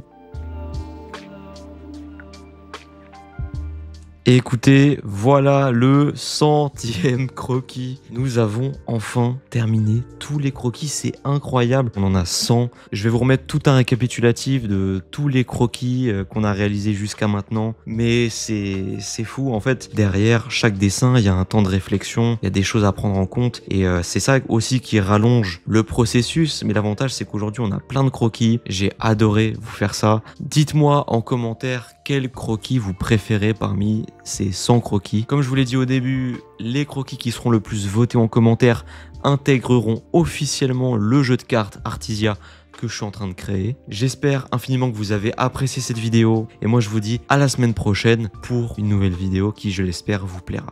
Et écoutez, voilà le 100e croquis. Nous avons enfin terminé tous les croquis, c'est incroyable. On en a 100. Je vais vous remettre tout un récapitulatif de tous les croquis qu'on a réalisés jusqu'à maintenant. Mais c'est fou, en fait, derrière chaque dessin, il y a un temps de réflexion, il y a des choses à prendre en compte. Et c'est ça aussi qui rallonge le processus. Mais l'avantage, c'est qu'aujourd'hui, on a plein de croquis. J'ai adoré vous faire ça. Dites-moi en commentaire quel croquis vous préférez parmi ces 100 croquis. Comme je vous l'ai dit au début, les croquis qui seront le plus votés en commentaire intégreront officiellement le jeu de cartes Artisia que je suis en train de créer. J'espère infiniment que vous avez apprécié cette vidéo et moi je vous dis à la semaine prochaine pour une nouvelle vidéo qui, je l'espère, vous plaira.